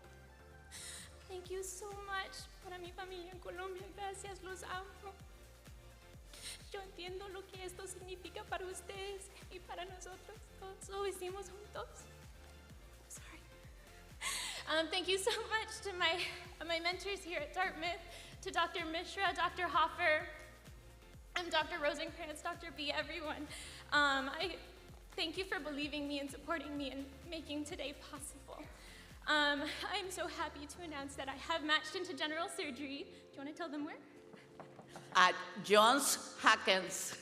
Thank you so much. Para mi familia en Colombia, gracias, los amo. Yo entiendo lo que esto significa para ustedes y para nosotros. Todos lo hicimos juntos. Sorry. Thank you so much to my mentors here at Dartmouth, to Dr. Mishra, Dr. Hoffer, and Dr. Rosenkrantz, Dr. B, everyone. I thank you for believing me and supporting me and making today possible. I'm so happy to announce that I have matched into general surgery. Do you want to tell them where? At Johns Hopkins.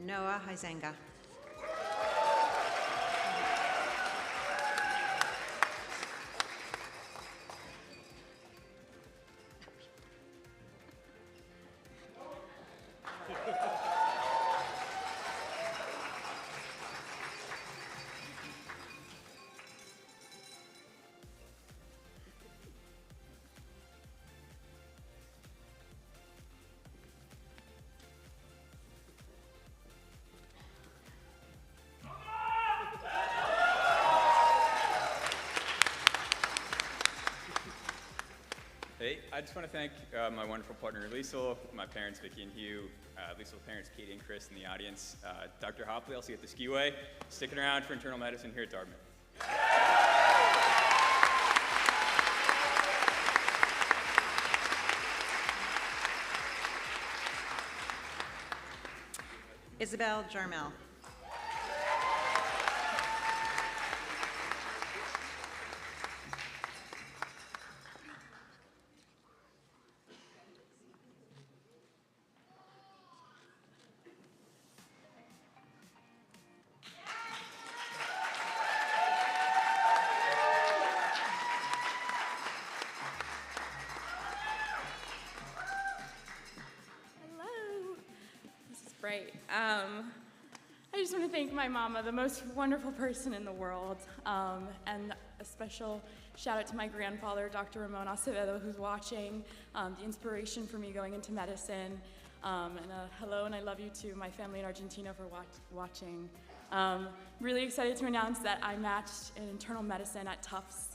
Noah Huizenga. Hey, I just want to thank my wonderful partner, Liesl, my parents, Vicky and Hugh, Liesl's parents, Katie and Chris, in the audience, Dr. Hopley, I'll see you at the skiway, sticking around for internal medicine here at Dartmouth. Isabel Jarmel. Right. I just want to thank my mama, the most wonderful person in the world, and a special shout out to my grandfather, Dr. Ramon Acevedo, who's watching, the inspiration for me going into medicine, and hello and I love you to my family in Argentina for watching. Really excited to announce that I matched in internal medicine at Tufts.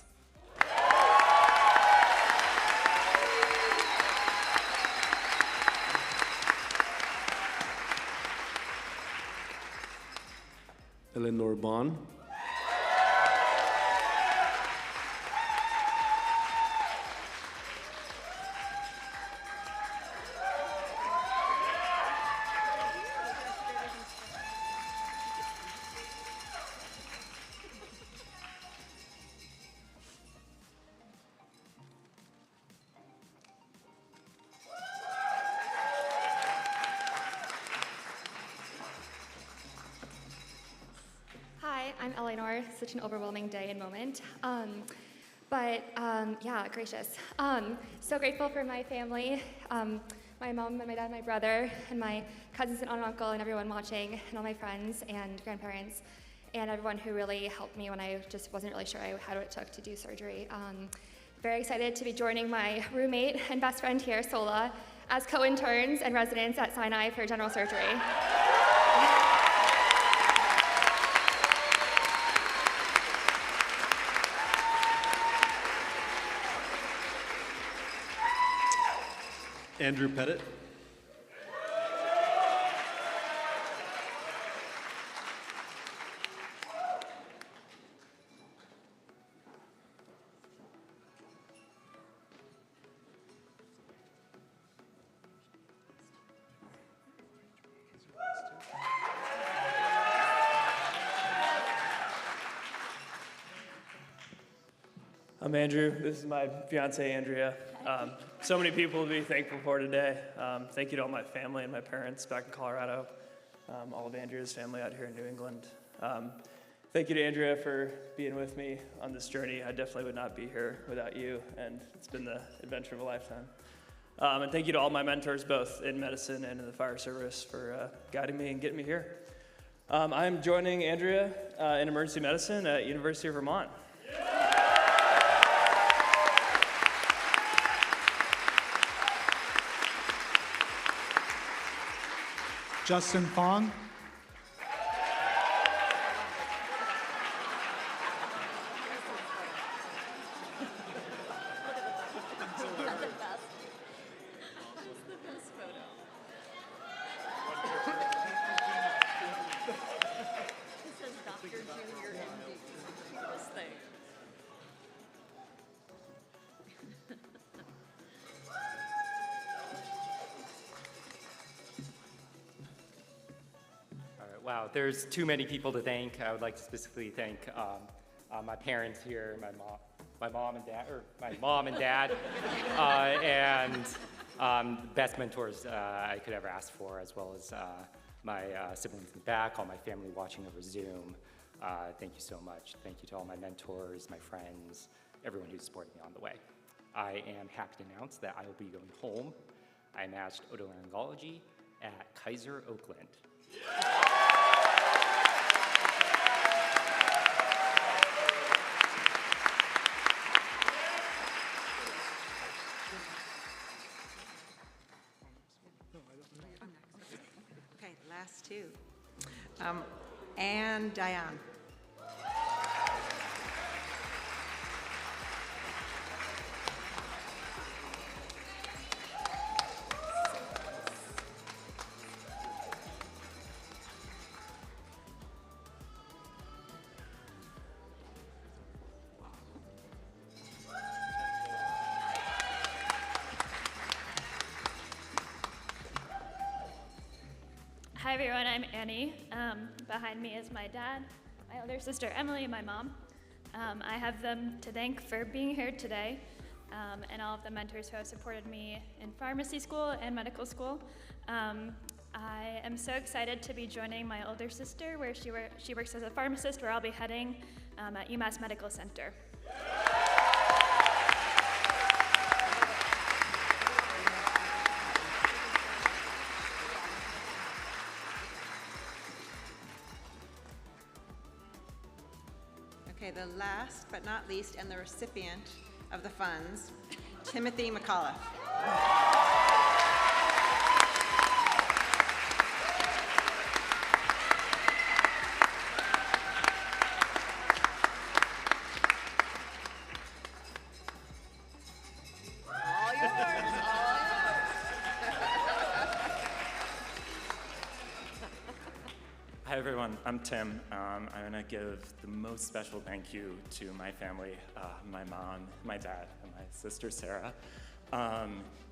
Eleanor Bond. I'm Eleanor. Such an overwhelming day and moment. Yeah, gracious. So grateful for my family, my mom and my dad and my brother, and my cousins and aunt and uncle, and everyone watching, and all my friends and grandparents, and everyone who really helped me when I just wasn't really sure how it took to do surgery. Very excited to be joining my roommate and best friend here, Sola, as co-interns and residents at Sinai for general surgery. Andrew Pettit. I'm Andrew. This is my fiance, Andrea. So many people to be thankful for today. Thank you to all my family and my parents back in Colorado, all of Andrea's family out here in New England. Thank you to Andrea for being with me on this journey. I definitely would not be here without you, and it's been the adventure of a lifetime. And thank you to all my mentors, both in medicine and in the fire service, for guiding me and getting me here. I'm joining Andrea in emergency medicine at University of Vermont. Justin Fong. Wow, there's too many people to thank. I would like to specifically thank my parents here, my mom and dad, and best mentors I could ever ask for, as well as my siblings in the back, all my family watching over Zoom. Thank you so much. Thank you to all my mentors, my friends, everyone who supported me on the way. I am happy to announce that I will be going home. I matched otolaryngology at Kaiser Oakland. Okay, last two. And Diane. Hi everyone, I'm Annie. Behind me is my dad, my older sister Emily, and my mom. I have them to thank for being here today, and all of the mentors who have supported me in pharmacy school and medical school. I am so excited to be joining my older sister, where she works as a pharmacist, where I'll be heading at UMass Medical Center. Okay, the last but not least, and the recipient of the funds, Timothy McAuliffe. Hi everyone, I'm Tim. I want to give the most special thank you to my family, my mom, my dad, and my sister Sarah.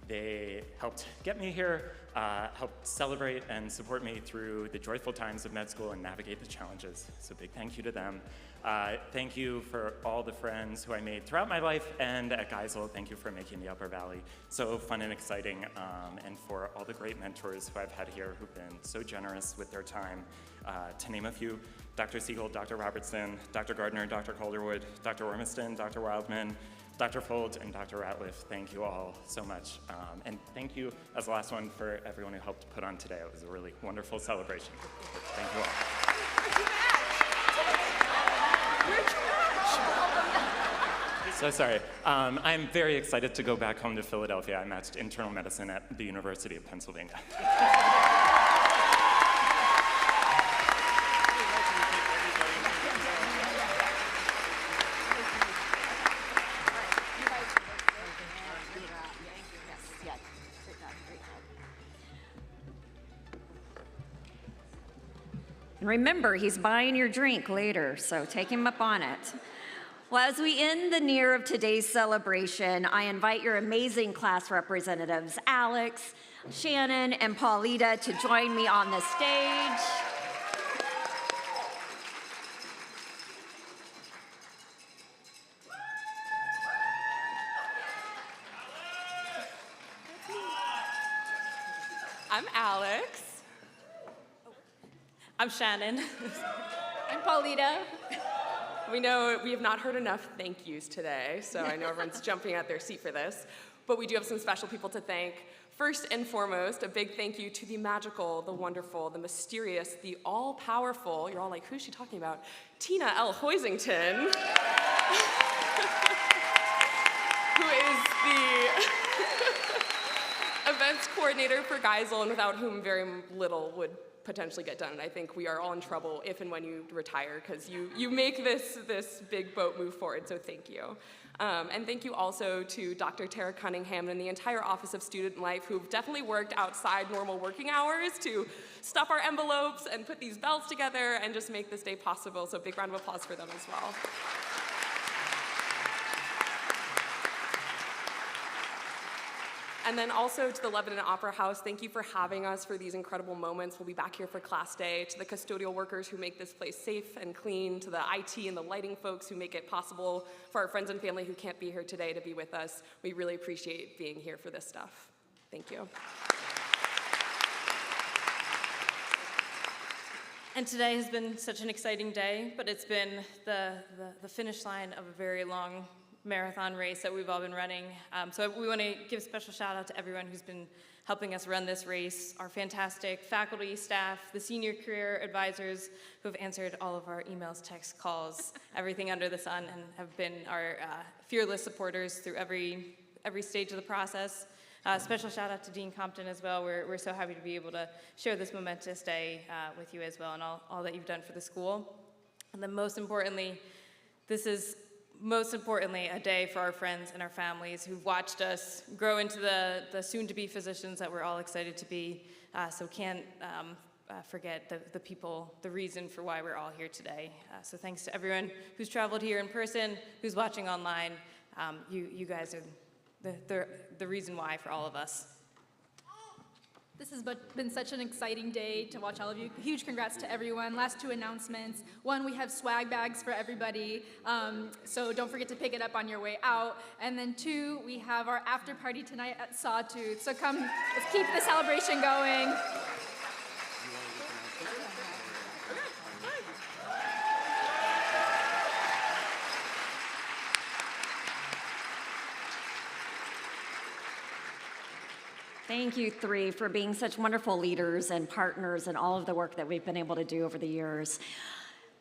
They helped get me here, helped celebrate and support me through the joyful times of med school and navigate the challenges. So big thank you to them. Thank you for all the friends who I made throughout my life, and at Geisel, thank you for making the Upper Valley so fun and exciting, and for all the great mentors who I've had here who've been so generous with their time. To name a few, Dr. Siegel, Dr. Robertson, Dr. Gardner, Dr. Calderwood, Dr. Ormiston, Dr. Wildman, Dr. Fold, and Dr. Ratliff, thank you all so much. And thank you, as the last one, for everyone who helped put on today. It was a really wonderful celebration. Thank you all. So sorry. I'm very excited to go back home to Philadelphia. I matched internal medicine at the University of Pennsylvania. And remember, he's buying your drink later, so take him up on it. Well, as we end the near of today's celebration, I invite your amazing class representatives, Alex, Shannon, and Paulita, to join me on the stage. I'm Alex. I'm Shannon. I'm Paulita. We know we have not heard enough thank yous today, so I know everyone's jumping out their seat for this, but we do have some special people to thank. First and foremost, a big thank you to the magical, the wonderful, the mysterious, the all-powerful, you're all like, who's she talking about? Tina L. Hoisington, who is the events coordinator for Geisel, and without whom very little would potentially get done. And I think we are all in trouble if and when you retire, because you make this big boat move forward, so thank you. And thank you also to Dr. Tara Cunningham and the entire Office of Student Life, who've definitely worked outside normal working hours to stuff our envelopes and put these bells together and just make this day possible, so big round of applause for them as well. And then also to the Lebanon Opera House, thank you for having us for these incredible moments. We'll be back here for class day. To the custodial workers who make this place safe and clean, to the IT and the lighting folks who make it possible for our friends and family who can't be here today to be with us. We really appreciate being here for this stuff. Thank you. And today has been such an exciting day, but it's been the finish line of a very long marathon race that we've all been running. So we want to give a special shout out to everyone who's been helping us run this race, our fantastic faculty, staff, the senior career advisors who have answered all of our emails, texts, calls, everything under the sun, and have been our fearless supporters through every stage of the process. Special shout out to Dean Compton as well. We're so happy to be able to share this momentous day with you as well, and all that you've done for the school. And then most importantly, this is a day for our friends and our families who've watched us grow into the soon-to-be physicians that we're all excited to be. So can't forget the people, the reason for why we're all here today. So thanks to everyone who's traveled here in person, who's watching online. You guys are the reason why for all of us. This has been such an exciting day to watch all of you. Huge congrats to everyone. Last two announcements. One, we have swag bags for everybody, so don't forget to pick it up on your way out. And then two, we have our after party tonight at Sawtooth. So come, let's keep the celebration going. Thank you three for being such wonderful leaders and partners in all of the work that we've been able to do over the years.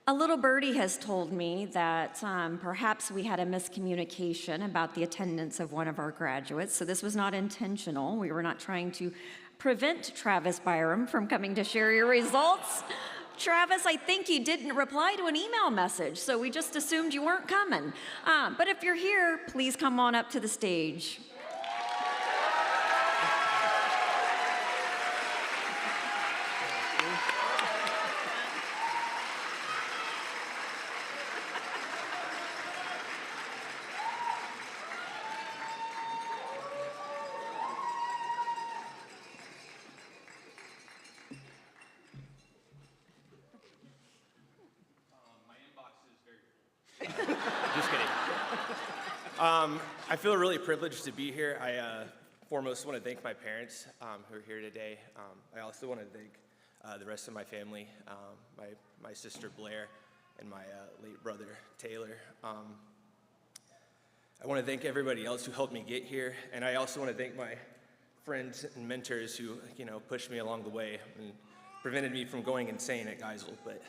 A little birdie has told me that perhaps we had a miscommunication about the attendance of one of our graduates, so this was not intentional. We were not trying to prevent Travis Byram from coming to share your results. Travis, I think you didn't reply to an email message, so we just assumed you weren't coming. But if you're here, please come on up to the stage. I feel really privileged to be here. I foremost want to thank my parents who are here today. I also want to thank the rest of my family, my sister Blair and my late brother Taylor. I want to thank everybody else who helped me get here, and I also want to thank my friends and mentors who, pushed me along the way and prevented me from going insane at Geisel. But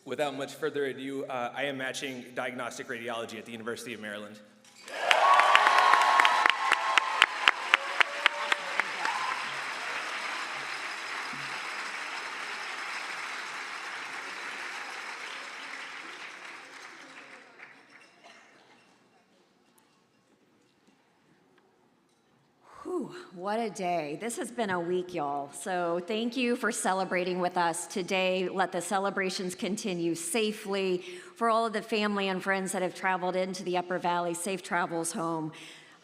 without much further ado, I am matching diagnostic radiology at the University of Maryland. What a day. This has been a week, y'all. So thank you for celebrating with us today. Let the celebrations continue safely. For all of the family and friends that have traveled into the Upper Valley, safe travels home.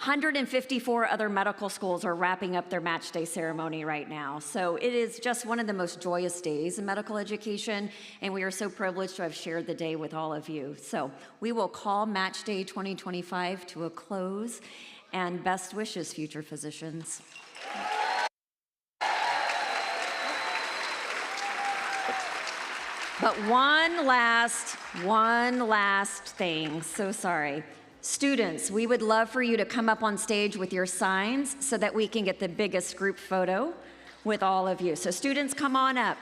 154 other medical schools are wrapping up their match day ceremony right now. So it is just one of the most joyous days in medical education, and we are so privileged to have shared the day with all of you. So we will call Match Day 2025 to a close, and best wishes, future physicians. But one last thing, so sorry. Students, we would love for you to come up on stage with your signs so that we can get the biggest group photo with all of you. So students, come on up.